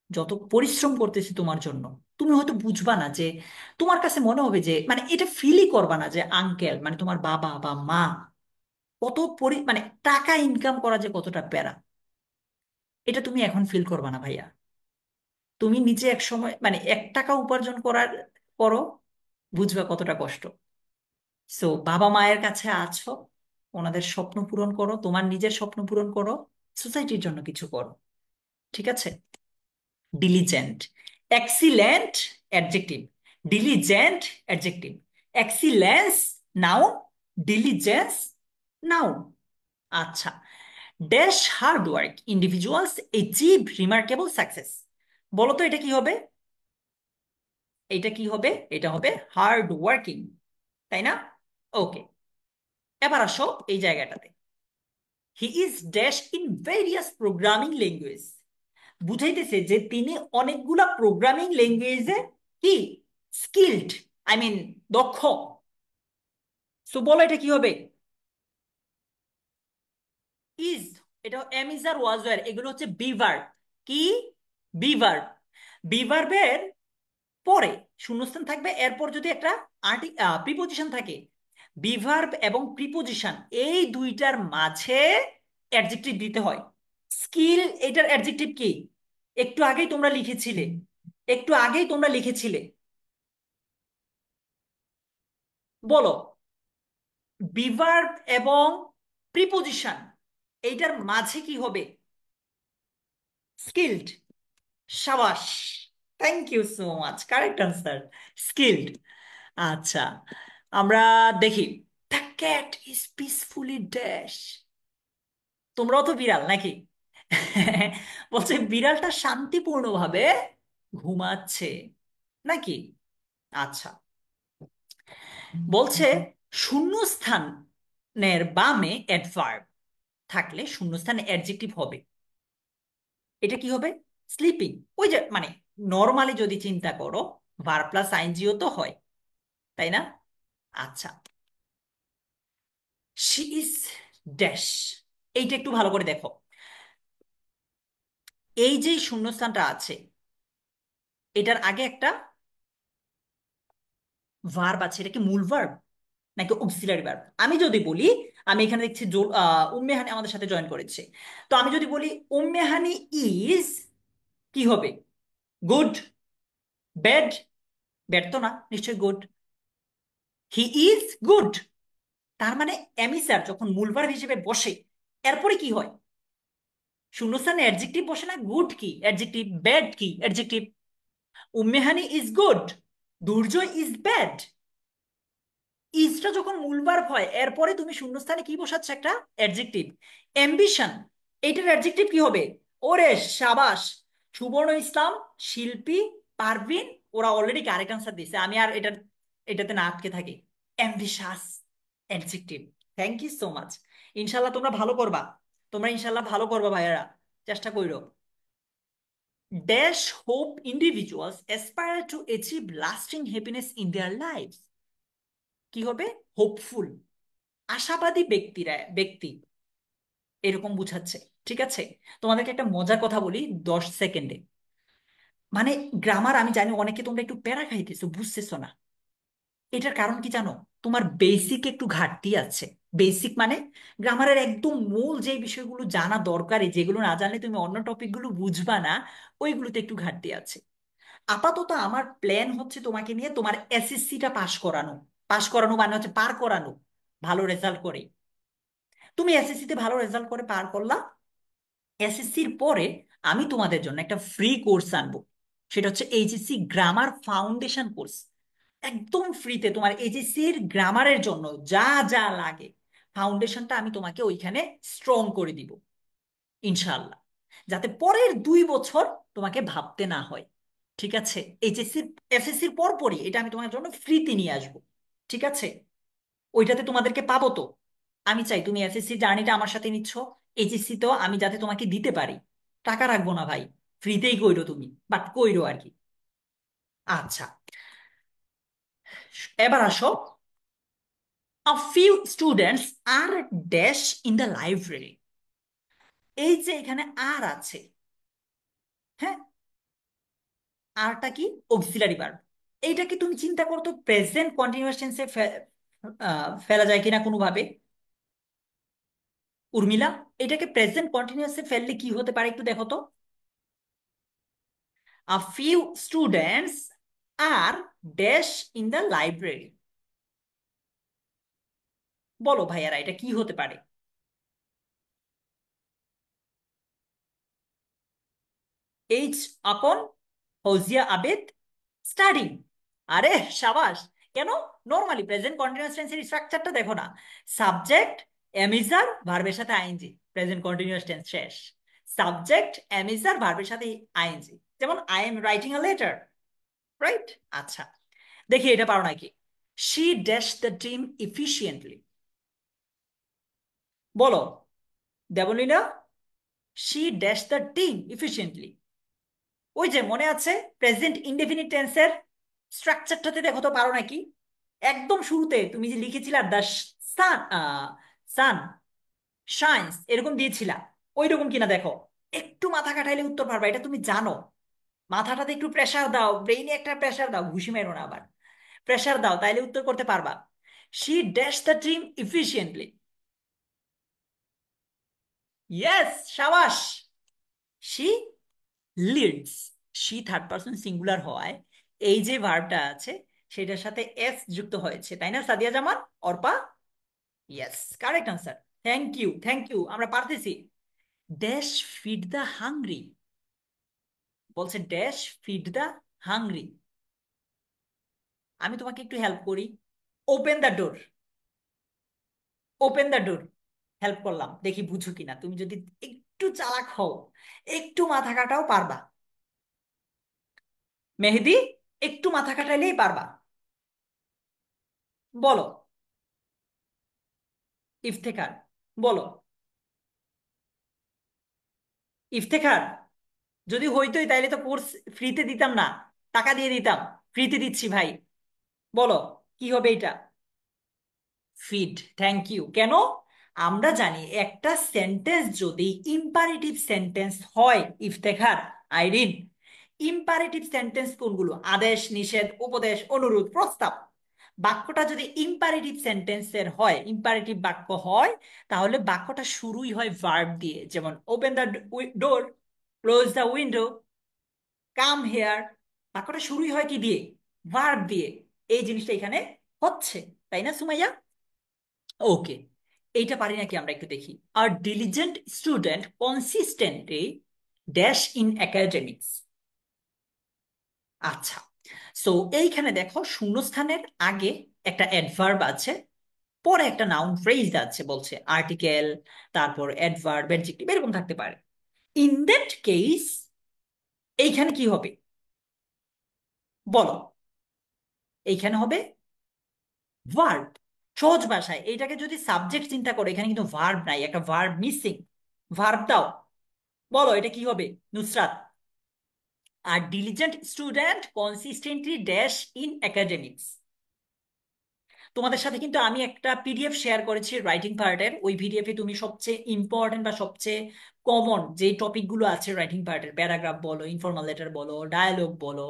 যত পরিশ্রম করতেছে তোমার জন্য, তুমি হয়তো বুঝবা না যে, তোমার কাছে মনে হবে যে মানে এটা ফিলই করবা না যে আঙ্কেল মানে তোমার বাবা বা মা কত মানে টাকা ইনকাম করা যে কতটা প্যারা, এটা তুমি এখন ফিল করবা না ভাইয়া। তুমি নিজে এক সময় মানে 1 টাকা উপার্জন করো, বুঝবা কতটা কষ্ট। সো বাবা মায়ের কাছে আছো, ওনাদের স্বপ্ন পূরণ করো, তোমার নিজের স্বপ্ন পূরণ করো, সোসাইটির জন্য কিছু করো। ঠিক আছে? Diligent, excellent adjective, diligent adjective, excellence noun, diligence noun. আচ্ছা, dash hard work individuals achieve remarkable success. বলো তো এটা কি হবে? এটা কি হবে? এটা হবে হার্ড ওয়ার্কিং, তাই না? ওকে, এবার আসো এই জায়গাটাতে। He is dash in various programming language. বুঝাইতেছে যে তিনি অনেকগুলা প্রোগ্রামিং ল্যাঙ্গুয়েজে কি স্কিলড, আই মিন দক্ষ। সো বলো এটা কি হবে? ইজ, এটা am is are was were, এগুলো হচ্ছে বিভার্ব। কি? বিভার্ব। বিভার্বের পরে শূন্যস্থান থাকবে, এরপর যদি একটা প্রিপোজিশন থাকে। বিভার্ব এবং প্রিপোজিশন এই দুইটার মাঝে অ্যাডজেক্টিভ দিতে হয়। স্কিল এটার অ্যাডজেক্টিভ কি? একটু আগেই তোমরা লিখেছিলে, একটু আগেই তোমরা লিখেছিলে। বলো, বিভার্ব এবং প্রিপোজিশন এইটার মাঝে কি হবে? স্কিলড। সাবাস, thank you so much, correct answer, skilled. আচ্ছা, আমরা দেখি। The cat is peacefully dash. তোমরাও তো বিড়াল নাকি? বলছে বিড়ালটা শান্তিপূর্ণভাবে ঘুমাচ্ছে নাকি? আচ্ছা, বলছে শূন্যস্থানের বামে অ্যাডভার্ব থাকলে শূন্যস্থানে অ্যাডজেক্টিভ হবে। এটা কি হবে? স্লিপিং। ওই যে মানে নর্মালি যদি চিন্তা করো, ভার্ব প্লাস আইএনজিও তো হয়, তাই না? আচ্ছা, শি ইজ ড্যাশ, এইটা একটু ভালো করে দেখো। এই যে শূন্যস্থানটা আছে, এটার আগে একটা ভার্ব আছে। এটা কি মূল ভার্ব নাকি অক্সিলারি ভার্ব? আমি যদি বলি, আমি এখানে দেখছি উম্মে হানি আমাদের সাথে জয়েন করেছে। তো আমি যদি বলি উম্মে হানি ইজ, কি হবে? Good, bad? ব্যাড তো না, নিশ্চয়ই গুড। হি ইজ গুড, তার মানে এমিসার যখন মূল ভার্ব হিসেবে বসে, এরপরে কি হয়? শূন্যস্থানে অ্যাডজেক্টিভ বসে না? গুড কি অ্যাডজেক্টিভ, ব্যাড কি adjective. Ummehani is good, Durjoy is bad. ইজটা যখন মূল ভার্ব হয়, এরপরে তুমি শূন্যস্থানে কি বসাচ্ছ? একটা অ্যাডজেক্টিভ। অ্যাম্বিশন, এটার অ্যাডজেক্টিভ কি হবে? ওরে সাবাস, সুবর্ণ ইসলাম, শিল্পী, পারভিন, ওরা অলরেডি কারেক্ট আনসার দিছে। আমি আর এটাতে না আটকে থাকি। Ambitious adjective. Thank you so much. ইনশাল্লাহ তোমরা ভালো করবা, তোমরা ইনশাল্লাহ ভালো করবা ভাইয়ারা, চেষ্টা করো। Dash hope individuals aspire to achieve lasting happiness in their life. কি হবে? হোপফুল, আশাবাদী ব্যক্তি এরকম বুঝাচ্ছে। ঠিক আছে, তোমাদেরকে একটা মজার কথা বলি 10 সেকেন্ডে। মানে গ্রামার আমি জানি অনেকে তোমরা একটু প্যারা খাইতেছো, বুঝতেছো না। এটার কারণ কি জানো? তোমার বেসিক একটু ঘাটতি আছে। বেসিক মানে গ্রামারের একদম মূল যে বিষয়গুলো জানা দরকারি, যেগুলো না জানলে তুমি অন্য টপিকগুলো বুঝবা না, ওইগুলোতে একটু ঘাটতি আছে। আপাতত আমার প্ল্যান হচ্ছে তোমাকে নিয়ে তোমার এসএসসিটা পাশ করানো। পাশ করানো মানে হচ্ছে পার করানো, ভালো রেজাল্ট করে। তুমি এসএসসিতে ভালো রেজাল্ট করে পার করলা, এসএসসির পরে আমি তোমাদের জন্য একটা ফ্রি কোর্স আনবো। সেটা হচ্ছে এইচএসসি গ্রামার ফাউন্ডেশন কোর্স। একদম ফ্রিতে তোমার এইচএসসির গ্রামারের জন্য যা যা লাগে, ফাউন্ডেশনটা আমি তোমাকে ওইখানে স্ট্রং করে দিব ইনশাআল্লাহ, যাতে পরের 2 বছর তোমাকে ভাবতে না হয়। ঠিক আছে, এইচএসসির এসএসসির পরপরই এটা আমি তোমার জন্য ফ্রিতে নিয়ে আসবো। ঠিক আছে, ওইটাতে তোমাদেরকে পাবো তো। আমি চাই তুমি এসএসসি জার্নিটা আমার সাথে নিচ্ছ, এইচএসসি তো আমি যাতে তোমাকে দিতে পারি। টাকা রাখবো না ভাই, ফ্রিতেই কইরো তুমি, বাট কইরো আর কি। আচ্ছা, এবার আসো। A few students are dash in the library. এই যে এখানে আর আছে, হ্যাঁ, আরটা কি? Auxiliary verb. এইটাকে তুমি চিন্তা করো তো, প্রেজেন্ট কন্টিনিউয়াস টেন্সে ফেলা যায় কিনা কোনোভাবে? উর্মিলা, এটাকে প্রেজেন্ট কন্টিনিউয়াসে ফেললে কি হতে পারে একটু দেখো তো। A few students are dash in the library. বলো ভাইয়ারা, এটা কি হতে পারে? এইচ আপন ফৌজিয়া আবেদ স্টাডিং। আরে সাবাস! কেন? নর্মালি প্রেজেন্ট কন্টিনিউয়াস টেন্সের স্ট্রাকচারটা দেখো না। সাবজেক্ট, এমিজার, ভার্বের সাথে আইএনজি, প্রেজেন্ট কন্টিনিউয়াস টেন্স শেষ। সাবজেক্ট, এমিজার, ভার্বের সাথে আইএনজি। যেমন I am writing a letter, right? আচ্ছা, দেখি এটা পারো নাকি। She dash the team efficiently. বলো Debolina, she dash the team efficiently. ওই যে মনে আছে প্রেজেন্ট ইনডেফিনিট টেন্সের স্ট্রাকচারটাতে দেখো তো পারো নাকি। একদম শুরুতে তুমি যে লিখেছিলা দ্য সান, সান শাইন্স, এরকম দিয়েছিলা, ওই রকম কিনা দেখো। একটু মাথা খাটাইলে উত্তর পারবা, এটা তুমি জানো। মাথাটাতে একটু প্রেসার দাও, ব্রেইনে একটা প্রেসার দাও, ঘুষি মেরো না আবার। প্রেসার দাও, তাইলে উত্তর করতে পারবা। She dash the team efficiently. Yes, সাবাস। She leads. She third person singular হওয়ায় এই যে ভার্বটা আছে সেটার সাথে এস যুক্ত হয়েছে, তাই না Sadia Zaman, Arpa? Yes, correct answer. Thank you, thank you, আমরা পারতেছি। Dash feed the hungry. বলছে ড্যাশ ফিড দ্য হাংরি। আমি তোমাকে একটু হেল্প করি। Open the door. Open the door. Help করলাম, দেখি বুঝো কিনা। তুমি যদি একটু চালাক হও, একটু মাথা কাটাও, পারবা। মেহেদি, একটু মাথা কাটাইলেই পারবা। বলো। ইফতেখার। বলো। ইফতেখার। যদি হইতোই তাইলে তো কোর্স ফ্রিতে দিতাম না, টাকা দিয়ে দিতাম। ফ্রিতে দিচ্ছি ভাই। বলো, কি হবে এটা? ফিড। Thank you. কেন? আমরা জানি একটা সেন্টেন্স যদি ইম্পারেটিভ সেন্টেন্স হয়, ইফতেখার, আইরিন, ইম্পারেটিভ সেন্টেন্স কোনগুলো? আদেশ, নিষেধ, উপদেশ, অনুরোধ, প্রস্তাব। বাক্যটা যদি ইম্পারেটিভ সেন্টেন্সের হয়, ইম্পারেটিভ বাক্য হয়, তাহলে বাক্যটা শুরুই হয় ভার্ব দিয়ে। যেমন open the door, close the window, come here. বাক্যটা শুরুই হয় কি দিয়ে? ভার্ব দিয়ে। এই জিনিসটা এখানে হচ্ছে, তাই না সুমাইয়া? ওকে, এইটা পারি নাকি আমরা একটু দেখি। A diligent student consistently dash in academics. আচ্ছা, সো এইখানে দেখো শূন্যস্থানের আগে একটা অ্যাডভার্ব আছে, পরে একটা নাউন ফ্রেজ আছে, বলছে আর্টিকেল, তারপর অ্যাডভার্ব, অ্যাডজেক্টিভ, এরকম থাকতে পারে। ইন দ্যাট কেস এইখানে কি হবে বলো? এইখানে হবে ভার্ব। সহজ ভাষায় এইটাকে যদি সাবজেক্ট চিন্তা করো, এখানে কিন্তু ভার্ব নাই, একটা ভার্ব মিসিং। ভার্ব দাও। বলো এটা কি হবে Nusrat? A diligent student consistently dash in academics. তোমাদের সাথে কিন্তু আমি একটা পিডিএফ শেয়ার করেছি রাইটিং পার্টের। ওই পিডিএফে তুমি সবচেয়ে ইম্পর্টেন্ট বা সবচেয়ে কমন যে টপিকগুলো আছে রাইটিং পার্টের, প্যারাগ্রাফ বলো, ইনফর্মাল লেটার বলো, ডায়ালগ বলো,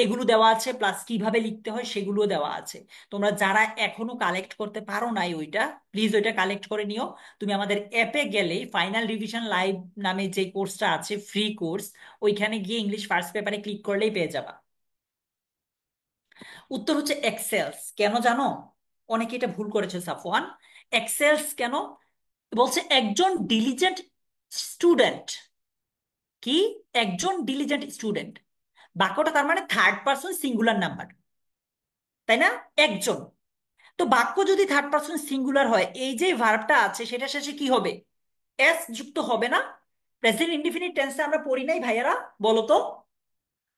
এগুলো দেওয়া আছে, প্লাস কিভাবে লিখতে হয় সেগুলোও দেওয়া আছে। তোমরা যারা এখনো কালেক্ট করতে পারো নাই ওইটা, প্লিজ ওইটা কালেক্ট করে নিও। তুমি আমাদের অ্যাপে গেলেই ফাইনাল রিভিশন লাইভ নামে যে কোর্সটা আছে, ফ্রি কোর্স, ওইখানে গিয়ে ইংলিশ ফার্স্ট পেপারে ক্লিক করলেই পেয়ে যাবা। উত্তর হচ্ছে এক্সেলস। কেন জানো? অনেকে এটা ভুল করেছে সাফওয়ান। এক্সেলস কেন বলছে? একজন ডিলিজেন্ট স্টুডেন্ট। কি? একজন ডিলিজেন্ট স্টুডেন্ট। বাক্যটা তার মানে থার্ড পার্সন সিঙ্গুলার নাম্বার, তাই না? একজন। তো বাক্য যদি থার্ড পার্সন সিঙ্গুলার হয়, এই যে ভার্বটা আছে সেটা শেষে কি হবে? এস যুক্ত হবে না? প্রেজেন্ট ইনডিফিনিট টেন্সে আমরা পড়ি নাই ভাইয়ারা? বলো তো।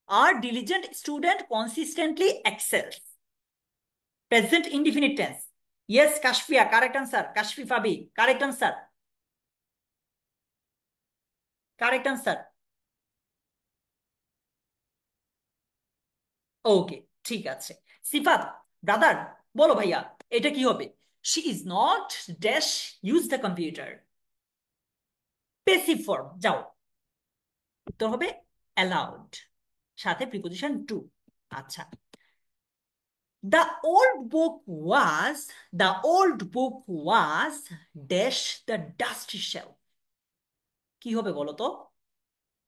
A diligent student consistently excels. Present indefinite tense. Yes Kashfia, correct answer. Kashfi Fabi, correct answer. Correct answer. Okay, ঠিক আছে। সিফাত ব্রাদার, বলো ভাইয়া, এটা কি হবে? She is not dash use the computer. Passive form, যাও। উত্তর হবে অ্যালাউড, সাথে প্রিপোজিশন টু। আচ্ছা। The old book was, the old book was dash the dusty shelf. কি হবে বলো তো?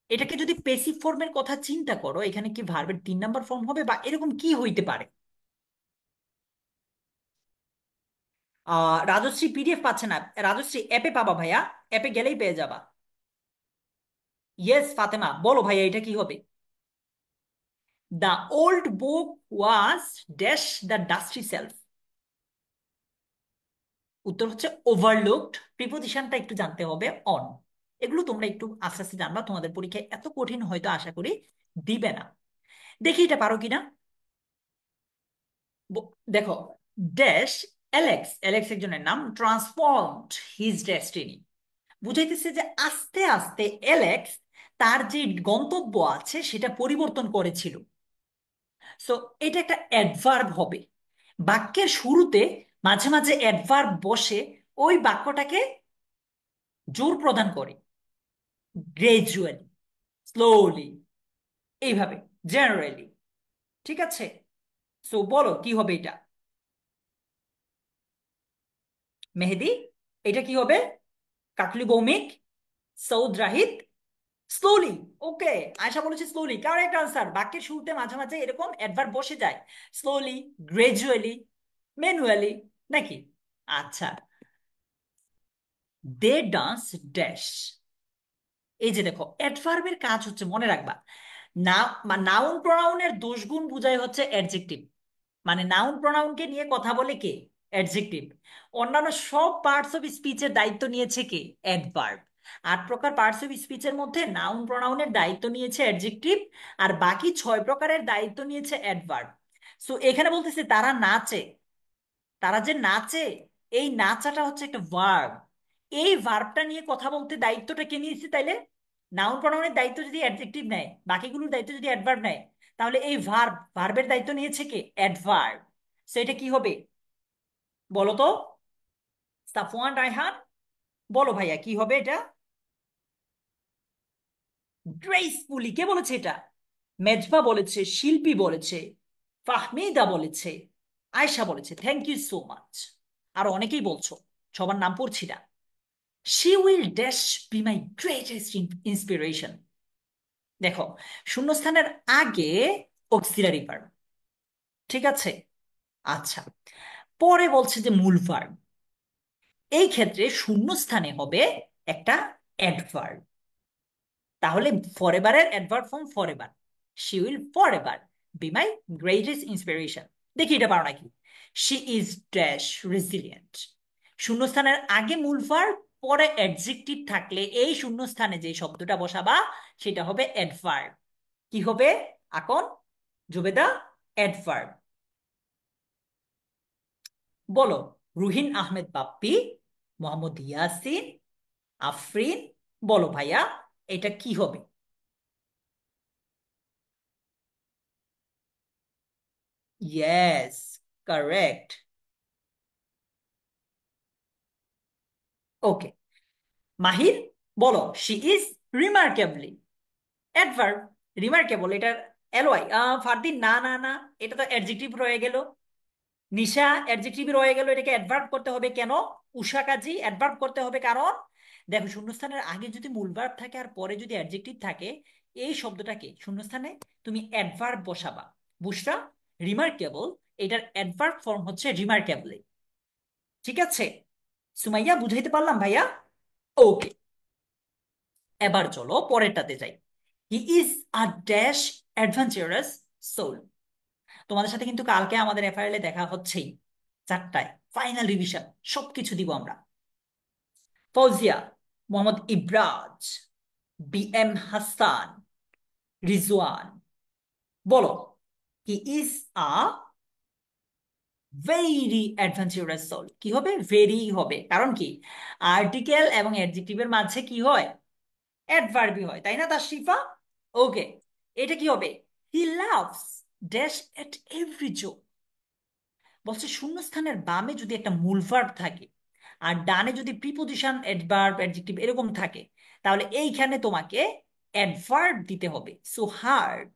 এটাকে যদি পেসিভ ফর্মের কথা চিন্তা করো, এখানে কি ভার্বের 3 নাম্বার ফর্ম হবে বা এরকম কি হইতে পারে? রাজশ্রী পিডিএফ পাচ্ছে না। রাজশ্রী অ্যাপে পাবা ভাইয়া, অ্যাপে গেলেই পেয়ে যাবা। ইয়েস ফাতেমা, বলো ভাইয়া এটা কি হবে? The old book was dash the dusty self. উত্তর হচ্ছে ওভারলুকড। প্রিপোজিশনটা একটু জানতে হবে, অন। এগুলো তোমরা একটু আস্তে আস্তে জানবা, তোমাদের পরীক্ষায় এত কঠিন হয়তো আশা করি দিবে না। দেখি এটা পারো কিনা। দেখো, ড্যাশ অ্যালেক্স, অ্যালেক্স একজনের নাম, ট্রান্সফর্মড হিজ ডেস্টিনি। বুঝাইতেছে যে আস্তে আস্তে অ্যালেক্স তার যে গন্তব্য আছে সেটা পরিবর্তন করেছিল। সো এটা একটা অ্যাডভার্ব হবে। বাক্যের শুরুতে মাঝে মাঝে অ্যাডভার্ব বসে, ওই বাক্যটাকে জোর প্রদান করে। গ্রেজুয়ালি, স্লোলি, এইভাবে, জেনারেলি। ঠিক আছে? সো বলো কি হবে এটা? মেহেদি, এটা কি হবে? কাকলি ভৌমিক, সৌদ রাহিত, স্লোলি। ওকে, আয়শা বলেছে স্লোলি, কারেক্ট আনসার। বাক্যের শুরুতে মাঝে মাঝে এরকম অ্যাডভার্ব বসে যায়। স্লোলি, গ্রাজুয়ালি, ম্যানুয়ালি, নাকি? আচ্ছা। দে ডান্স ড্যাশ। এই যে দেখো, অ্যাডভার্বের কাজ হচ্ছে, মনে রাখবা, না, নাউন প্রোনাউনের দোষগুণ বুঝায় হচ্ছে অ্যাডজেক্টিভ। মানে নাউন প্রোনাউনকে নিয়ে কথা বলে কে? অ্যাডজেক্টিভ। অন্যান্য সব পার্টস অফ স্পিচের দায়িত্ব নিয়েছে কে? অ্যাডভার্ব। 8 প্রকার পার্টস অফ স্পিচের মধ্যে নাউন প্রোনাউনের দায়িত্ব নিয়েছে অ্যাডজেক্টিভ, আর বাকি 6 প্রকারের দায়িত্ব নিয়েছে অ্যাডভার্ব। সো এখানে বলতেছে তারা নাচে। তারা যে নাচে, এই নাচাটা হচ্ছে একটা ভার্ব। এই ভার্বটা নিয়ে কথা বলতে দায়িত্বটা কে নিয়েছে তাইলে? নাউন প্রোনাউনের দায়িত্ব যদি অ্যাডজেক্টিভ নেয়, বাকিগুলোর দায়িত্ব যদি অ্যাডভার্ব নেয়, তাহলে এই ভার্বের দায়িত্ব নিয়েছে কে? অ্যাডভার্ব। সো এটা কি হবে বলো তো? সাফওয়ান রায়হান, বলো ভাইয়া কি হবে এটা? গ্রেসফুলি। কে বলেছে এটা? মেজবা বলেছে, শিল্পী বলেছে, ফাহমিদা বলেছে, আয়শা বলেছে। Thank you so much. আর অনেকেই বলছো, সবার নাম পড়ছি না। She will dash be my greatest inspiration. দেখো, শূন্যস্থানের আগে অক্সিলারি ভার্ব। ঠিক আছে? আচ্ছা। পরে বলছে যে মূল ভার্ব। এই ক্ষেত্রে শূন্যস্থানে হবে একটা অ্যাডভার্ব। তাহলে ফরএভারের adverb form forever. She will forever be my greatest inspiration. দেখি এটা পারো নাকি। She is dash resilient. শূন্যস্থানের আগে মূল ভার্ব, পরে অ্যাডজেক্টিভ থাকলে এই শূন্যস্থানে যে শব্দটা বসাবা সেটা হবে অ্যাডভার্ব। কি হবে আকন, জুবেদা? অ্যাডভার্ব। বলো। রুহিন আহমেদ বাপ্পি, মোহাম্মদ ইয়াসিন, আফরিন, বলো ভাইয়া এটা কি হবে? Yes, correct. ওকে, মাহির বলো, she is remarkably. Adverb, remarkable এটার এলওয়াই। ফারদিন, না না না, এটা তো অ্যাডজেক্টিভ রয়ে গেল। নিশা, অ্যাডজেক্টিভ রয়ে গেল, এটাকে অ্যাডভার্ব করতে হবে কেন? উষা কাজী, অ্যাডভার্ব করতে হবে কারণ দেখো, শূন্যস্থানের আগে যদি মূল ভার্ব থাকে আর পরে যদি অ্যাডজেক্টিভ থাকে, এই শব্দটাকে শূন্যস্থানে তুমি অ্যাডভার্ব বসাবা। বুঝরা? রিমার্কেবল, এটার অ্যাডভার্ব ফর্ম হচ্ছে রিমার্কেবলি। ঠিক আছে সুমাইয়া, বুঝাইতে পারলাম ভাইয়া? ওকে, এবার চলো পরেরটাতে যাই। He is a dash adventurous soul. তোমাদের সাথে কিন্তু কালকে আমাদের এফআইএল এ দেখা হচ্ছেই, 4টায় ফাইনাল রিভিশন, সবকিছু দিব আমরা। ফৌজিয়া, মোহাম্মদ ইব্রাজ, বিএম হাসান, রিজওয়ান, বলো, he is a very adventurous soul. কি হবে? ভেরি হবে, কারণ কি, আর্টিকেল এবং অ্যাডজেক্টিভের মাঝে কি হয়? অ্যাডভার্বই হয়, তাই না তাশরিফা? ওকে, এটা কি হবে? He loves dash at every joke. বলছে শূন্যস্থানের বামে যদি একটা মূল ভার্ব থাকে আর ডানে যদি প্রিপোজিশন, অ্যাডভার্ব, অ্যাডজেক্টিভ এরকম থাকে, তাহলে এইখানে তোমাকে অ্যাডভার্ব দিতে হবে। সো হার্ট,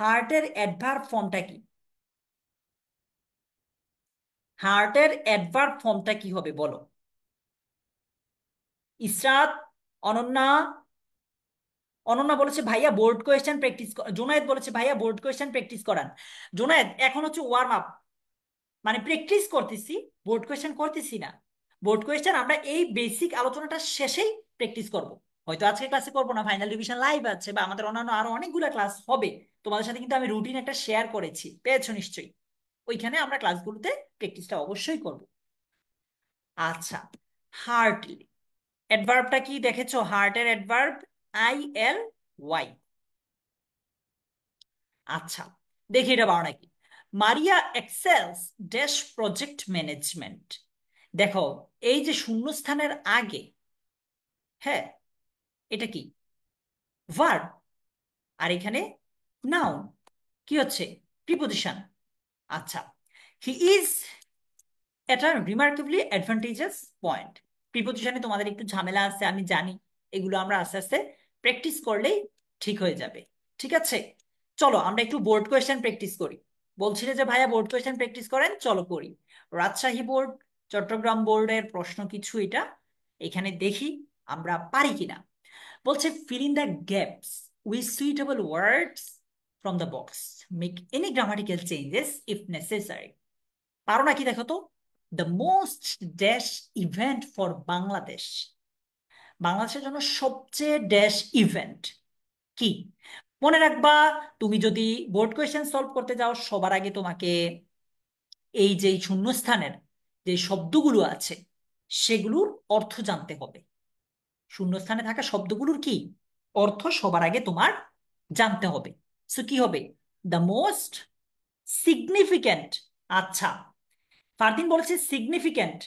হার্টের অ্যাডভার্ব ফর্মটা কি? হার্টের অ্যাডভার্ব ফর্মটা কি হবে বলো? ইসরাত, অনন্যা, অনন্যা বলেছে ভাইয়া বোর্ড কোয়েশ্চেন প্র্যাকটিস। জোনায়েদ বলেছে ভাইয়া বোর্ড কোয়েশ্চেন প্র্যাকটিস করান। জোনায়েদ, এখন হচ্ছে ওয়ার্ম আপ, মানে প্র্যাকটিস করতেছি, বোর্ড কোয়েশ্চেন করতেছি না। বোর্ড কোয়েশ্চেন আমরা এই বেসিক আলোচনাটা শেষেই প্র্যাকটিস করব। হয়তো আজকে ক্লাসে করবো না, ফাইনাল রিভিশন লাইভ আছে বা আমাদের অন্যান্য আরো অনেকগুলো ক্লাস হবে। তোমাদের সাথে কিন্তু আমি রুটিন একটা শেয়ার করেছি, পেয়েছো নিশ্চয়ই। ওইখানে আমরা ক্লাসগুলোতে প্র্যাকটিসটা অবশ্যই করব। আচ্ছা, হার্টলি অ্যাডভার্বটা কি দেখেছো? হার্টের অ্যাডভার্ব ILY। আচ্ছা, দেখি এটা পারো নাকি। মারিয়া এক্সেলস ড্যাশ প্রজেক্ট ম্যানেজমেন্ট। দেখো, এই যে শূন্যস্থানের আগে, হ্যাঁ, এটা কি? ভার্ব। আর এখানে নাউন, কি হচ্ছে? প্রিপোজিশন। আচ্ছা, হি ইজ এটা রিমার্কেবলি অ্যাডভান্টেজাস পয়েন্ট। প্রিপোজিশনে তোমাদের একটু ঝামেলা আছে আমি জানি, এগুলো আমরা আস্তে আস্তে প্র্যাকটিস করলেই ঠিক হয়ে যাবে। ঠিক আছে, চলো আমরা একটু বোর্ড কোয়েশ্চেন প্র্যাকটিস করি। বলছিলে যে ভাইয়া বোর্ড কোয়েশ্চেন প্র্যাকটিস করেন, চলো করি। রাজশাহী বোর্ড, চট্টগ্রাম বোর্ডের প্রশ্ন কিছু, এটা এখানে দেখি আমরা পারি কিনা। বলছে fill in the gaps with suitable words from the box, make any grammatical changes if necessary. পারো নাকি দেখো তো? The most dash event for Bangladesh, বাংলাদেশের জন্য সবচেয়ে ড্যাশ ইভেন্ট কি? মনে রাখবা, তুমি যদি বোর্ড কোয়েশ্চেন সলভ করতে যাও, সবার আগে তোমাকে এই যে শূন্যস্থানের যে শব্দগুলো আছে সেগুলোর অর্থ জানতে হবে। শূন্যস্থানে থাকা শব্দগুলোর কি অর্থ সবার আগে তোমার জানতে হবে। সো কি হবে? The most significant. আচ্ছা, ফারদিন বলেছে সিগনিফিক্যান্ট।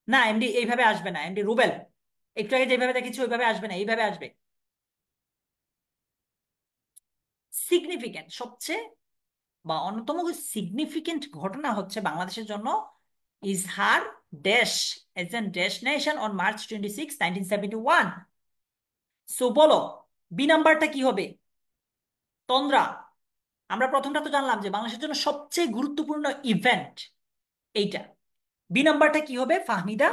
না এমডি, এইভাবে আসবে না এমডি। রুবেল, একটু আগে যেভাবে দেখেছি ওইভাবে আসবে না, এইভাবে আসবে। সিগনিফিক্যান্ট, সবচেয়ে বা অন্যতম সিগনিফিক্যান্ট ঘটনা হচ্ছে বাংলাদেশের জন্য is her dash age N dash nation on March 26, 1971। So বলো, বি নাম্বারটা কি হবে? তন্দ্রা, আমরা প্রথমটা তো জানলাম যে বাংলাদেশের জন্য সবচেয়ে গুরুত্বপূর্ণ ইভেন্ট এইটা। বি নাম্বারটা কি হবে ফাহমিদা,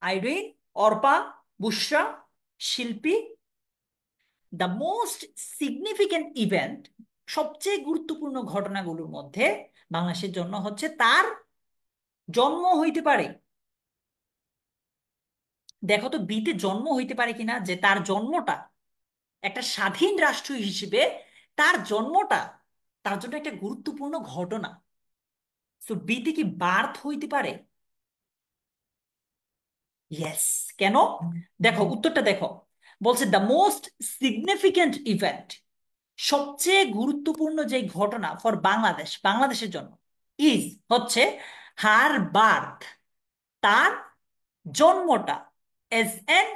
আইরিন, অর্পা, বুশরা, শিল্পী? দ্য মোস্ট সিগনিফিক্যান্ট ইভেন্ট, সবচেয়ে গুরুত্বপূর্ণ ঘটনাগুলোর মধ্যে বাংলাদেশের জন্য হচ্ছে তার জন্ম হইতে পারে। দেখো তো বিতে জন্ম হইতে পারে কিনা, যে তার জন্মটা একটা স্বাধীন রাষ্ট্র হিসেবে, তার জন্মটা তার জন্য একটা গুরুত্বপূর্ণ ঘটনা। তো বিতে কি বার্থ হইতে পারে? ইয়েস। কেন? দেখো উত্তরটা দেখো, বলছে দ্য মোস্ট সিগনিফিক্যান্ট ইভেন্ট, সবচেয়ে গুরুত্বপূর্ণ যে ঘটনা ফর বাংলাদেশ, বাংলাদেশের জন্য, ইজ হচ্ছে হার বার্থ, তার জন্মটা, এজ এন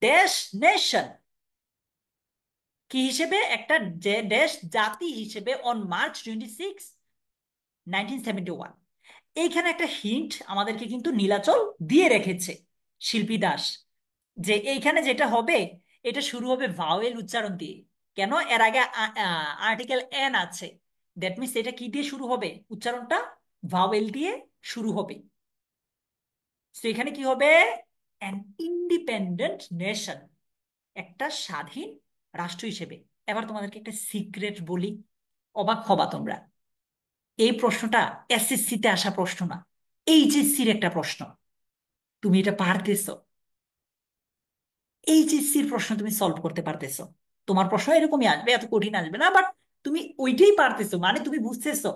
দেশ নেশন, কি হিসেবে? একটা যে দেশ জাতি হিসেবে, অন March 26, 1971। এইখানে একটা হিন্ট আমাদেরকে কিন্তু নীলাচল দিয়ে রেখেছে, শিল্পী দাস, যে এইখানে যেটা হবে এটা শুরু হবে ভাওয়েল উচ্চারণ দিয়ে। কেন? এর আগে আর্টিকেল এন আছে, দ্যাট মিনস এটা কি দিয়ে শুরু হবে? উচ্চারণটা ভাওয়েল দিয়ে শুরু হবে। তো এখানে কি হবে? অ্যান ইন্ডিপেন্ডেন্ট নেশন, একটা স্বাধীন রাষ্ট্র হিসেবে। এবার তোমাদেরকে একটা সিক্রেট বলি, অবাক হবা তোমরা। এই প্রশ্নটা এসএসসি তে আসা প্রশ্ন না, এইচএসসির একটা প্রশ্ন। তুমি এটা পারতেছো, এইচএসসির প্রশ্ন তুমি সলভ করতে পারতেছো। তোমার প্রশ্ন এরকমই আসবে, এত কঠিন আসবে না, বাট তুমি ওইটাই পারতেছো, মানে তুমি বুঝতেছো।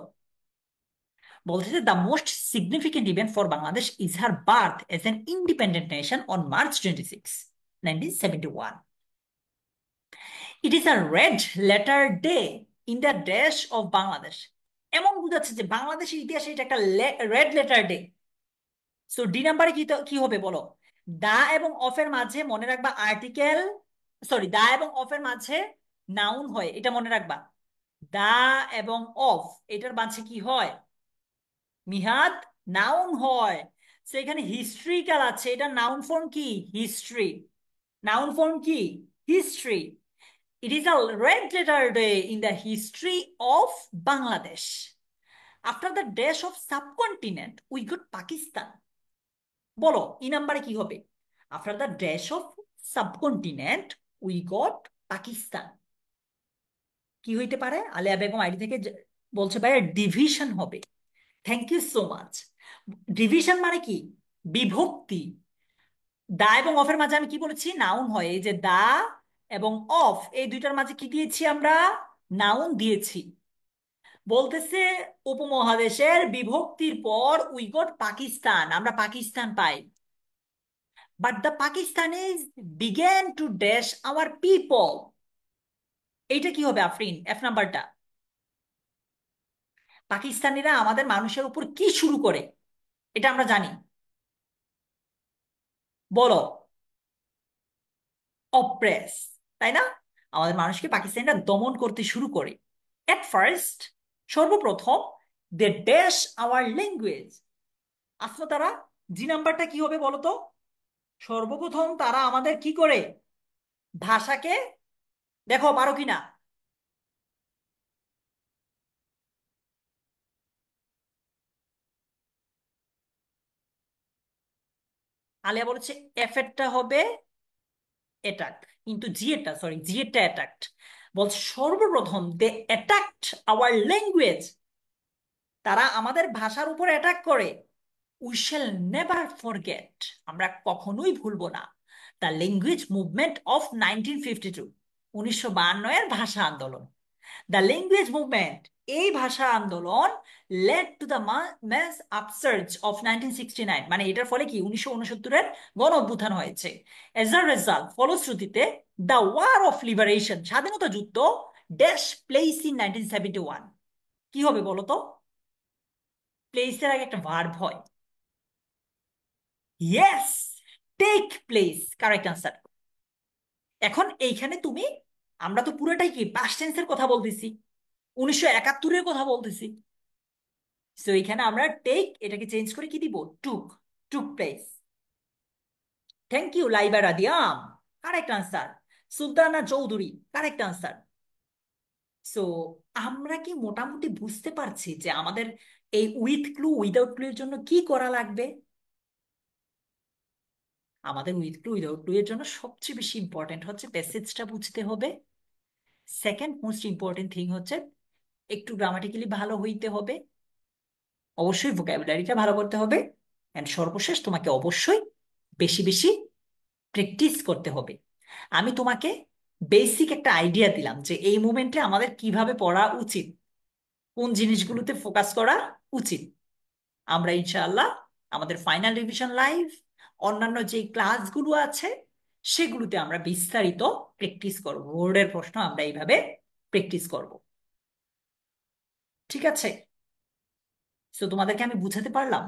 বলছে যে the most significant event for Bangladesh is her birth age N independent nation on March 26, 1971. It is a red letter day in the dash of Bangladesh. এমন বুঝাচ্ছে যে বাংলাদেশের ইতিহাসে এটা একটা red letter day. So D নাম্বারে কি হবে বলো? দা এবং অফের মাঝে মনে রাখবা আর্টিকেল, সরি, দা এবং অফের মাঝে নাউন হয়, এটা মনে রাখবা। দা এবং অফ, এটার মাঝে কি হয়? মিহাদ, নাউন হয়। সো এখানে হিস্ট্রিক্যাল আছে, এটা নাউন ফর্ম কি? হিস্ট্রি। নাউন ফর্ম কি? History. It is a red letter day in the history of Bangladesh. After the dash of subcontinent we got Pakistan. বলো ই নাম্বারে কি হবে? After the dash of subcontinent we got Pakistan. কি হইতে পারে? আলিয়া বেগম আইডি থেকে বলছে ভাইয়া ডিভিশন হবে। Thank you so much. Division মানে কি? বিভক্তি। দা এবং অফের মাঝে আমি কি বলেছি? নাউন হয়। এই যে দা এবং অফ, এই দুইটার মাঝে কি দিয়েছি আমরা? নাউন দিয়েছি। বলতেছে উপমহাদেশের বিভক্তির পর উই গট পাকিস্তান, আমরা পাকিস্তান পাই। But the Pakistanis began to dash our people. এইটা কি হবে আফরিন? এফ নাম্বারটা। পাকিস্তানিরা আমাদের মানুষের উপর কি শুরু করে? এটা আমরা জানি। বলো। অপ্রেস, তাই না? আমাদের মানুষকে পাকিস্তানিরা দমন করতে শুরু করে। এট ফার্স্ট, সর্বপ্রথম, দে ড্যাশ আওয়ার ল্যাঙ্গুয়েজ। আসলে তারা, জি নাম্বারটা কি হবে বলো তো? সর্বপ্রথম তারা আমাদের কি করে? ভাষাকে, দেখো পারো কিনা। আলিয়া বলেছে এফ এরটা হবে অ্যাটাক, কিন্তু জি এরটা, সরি, জি এরটা অ্যাটাকড। বলছে সর্বপ্রথম দে অ্যাটাকড আওয়ার ল্যাঙ্গুয়েজ, তারা আমাদের ভাষার উপর অ্যাটাক করে। উই শ্যাল নেভার ফরগেট, আমরা কখনোই ভুলবো না। দ্য ল্যাঙ্গুয়েজ মুভমেন্ট অফ 1952, 1952 এর ভাষা আন্দোলন। দ্য ল্যাঙ্গুয়েজ মুভমেন্ট, এই ভাষা আন্দোলন, led to the mass upsurge of 1969, মানে এটার ফলে কি 1969-এর গণ অভ্যুত্থান হয়েছে। এজ আ রেজাল্ট, ফলশ্রুতিতে, দ্য ওয়ার অফ লিবারেশন, স্বাধীনতা যুদ্ধ, ড্যাশ প্লেস ইন 1971। কি হবে বলো তো? প্লেসের আগে একটা ভার্ব হয়। Yes, take place, correct answer. এখন এইখানে তুমি, আমরা তো পুরোটাই কি পাস্ট টেন্সের কথা বলতেছি, 1971-এর কথা বলতেছি। সো এখানে আমরা টেক এটাকে চেঞ্জ করে কি দিব? Took. Took place. Thank you Laiba Radiam, correct answer. Sultana Chowdhury, correct answer. So আমরা কি মোটামুটি বুঝতে পারছি যে আমাদের এই উইথ ক্লু উইদাউট ক্লু এর জন্য কি করা লাগবে? আমাদের উইথ ক্লু উইদাউট ক্লু এর জন্য সবচেয়ে বেশি ইম্পর্টেন্ট হচ্ছে প্যাসেজটা বুঝতে হবে। সেকেন্ড মোস্ট ইম্পর্টেন্ট থিং হচ্ছে একটু গ্রামাটিক্যালি ভালো হইতে হবে, অবশ্যই ভোকাবুলারিটা ভালো করতে হবে, এন্ড সর্বশেষ তোমাকে অবশ্যই বেশি বেশি প্র্যাকটিস করতে হবে। আমি তোমাকে বেসিক একটা আইডিয়া দিলাম যে এই মুমেন্টে আমাদের কিভাবে পড়া উচিত, কোন জিনিসগুলোতে ফোকাস করা উচিত। আমরা ইনশাআল্লাহ আমাদের ফাইনাল রিভিশন লাইভ, অন্যান্য যে ক্লাসগুলো আছে সেগুলোতে আমরা বিস্তারিত প্র্যাকটিস করব। বোর্ডের প্রশ্ন আমরা এইভাবে প্র্যাকটিস করব। ঠিক আছে? তো তোমাদেরকে আমি বুঝাতে পারলাম।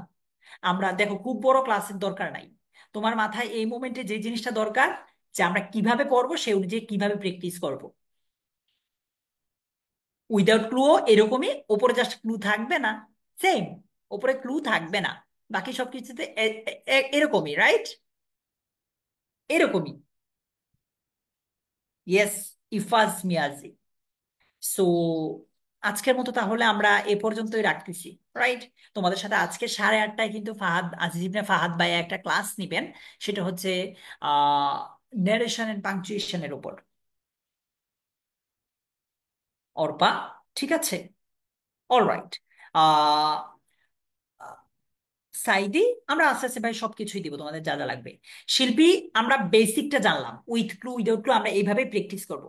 আমরা দেখো, খুব বড় ক্লাসের দরকার নাই, তোমার মাথায় এই মোমেন্টে যে জিনিসটা দরকার, যে আমরা কিভাবে পড়বো সেই অনুযায়ী কিভাবে প্র্যাকটিস করব। উইদাউট ক্লুও এরকমই, ওপরে জাস্ট ক্লু থাকবে না, সেম ওপরে ক্লু থাকবে না, বাকি সবকিছুতে এরকমই, রাইট? এরকমই। ইয়েস, ইফাজ মিয়াজি। সো আজকের মতো তাহলে আমরা এ পর্যন্তই রাখতেছি, রাইট? তোমাদের সাথে আজকে 8:30টায় কিন্তু ফাহাদ, আজিজ ইবনে ফাহাদ ভাইয়া একটা ক্লাস নিবেন। সেটা হচ্ছে আহ নারেশন এন্ড পাংচুয়েশনের উপর। অর্পা, ঠিক আছে, অলরাইট। আহ সাইদি, আমরা আস্তে আস্তে ভাই সবকিছুই দিব তোমাদের যা যা লাগবে। শিল্পী, আমরা বেসিকটা জানলাম, উইথ ক্লু উইদাউট ক্লু আমরা এইভাবে প্র্যাকটিস করব।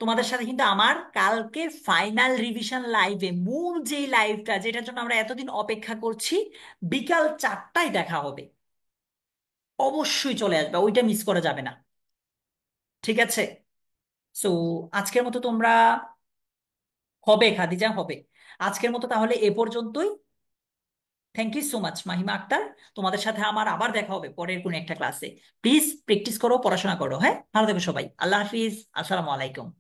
তোমাদের সাথে কিন্তু আমার কালকে ফাইনাল রিভিশন লাইভে, মূল যেই লাইভটা যেটার জন্য আমরা এতদিন অপেক্ষা করছি, বিকাল 4টায় দেখা হবে। অবশ্যই চলে আসবে, ওইটা মিস করা যাবে না। ঠিক আছে? সো আজকের মতো তোমরা, হবে খাদিজা, হবে। আজকের মতো তাহলে এ পর্যন্তই। Thank you so much Mahima Akter. তোমাদের সাথে আমার আবার দেখা হবে পরের কোনো একটা ক্লাসে। প্লিজ প্র্যাকটিস করো, পড়াশোনা করো। হ্যাঁ, ভালো থেকো সবাই। আল্লাহ হাফিজ, আসসালামু আলাইকুম।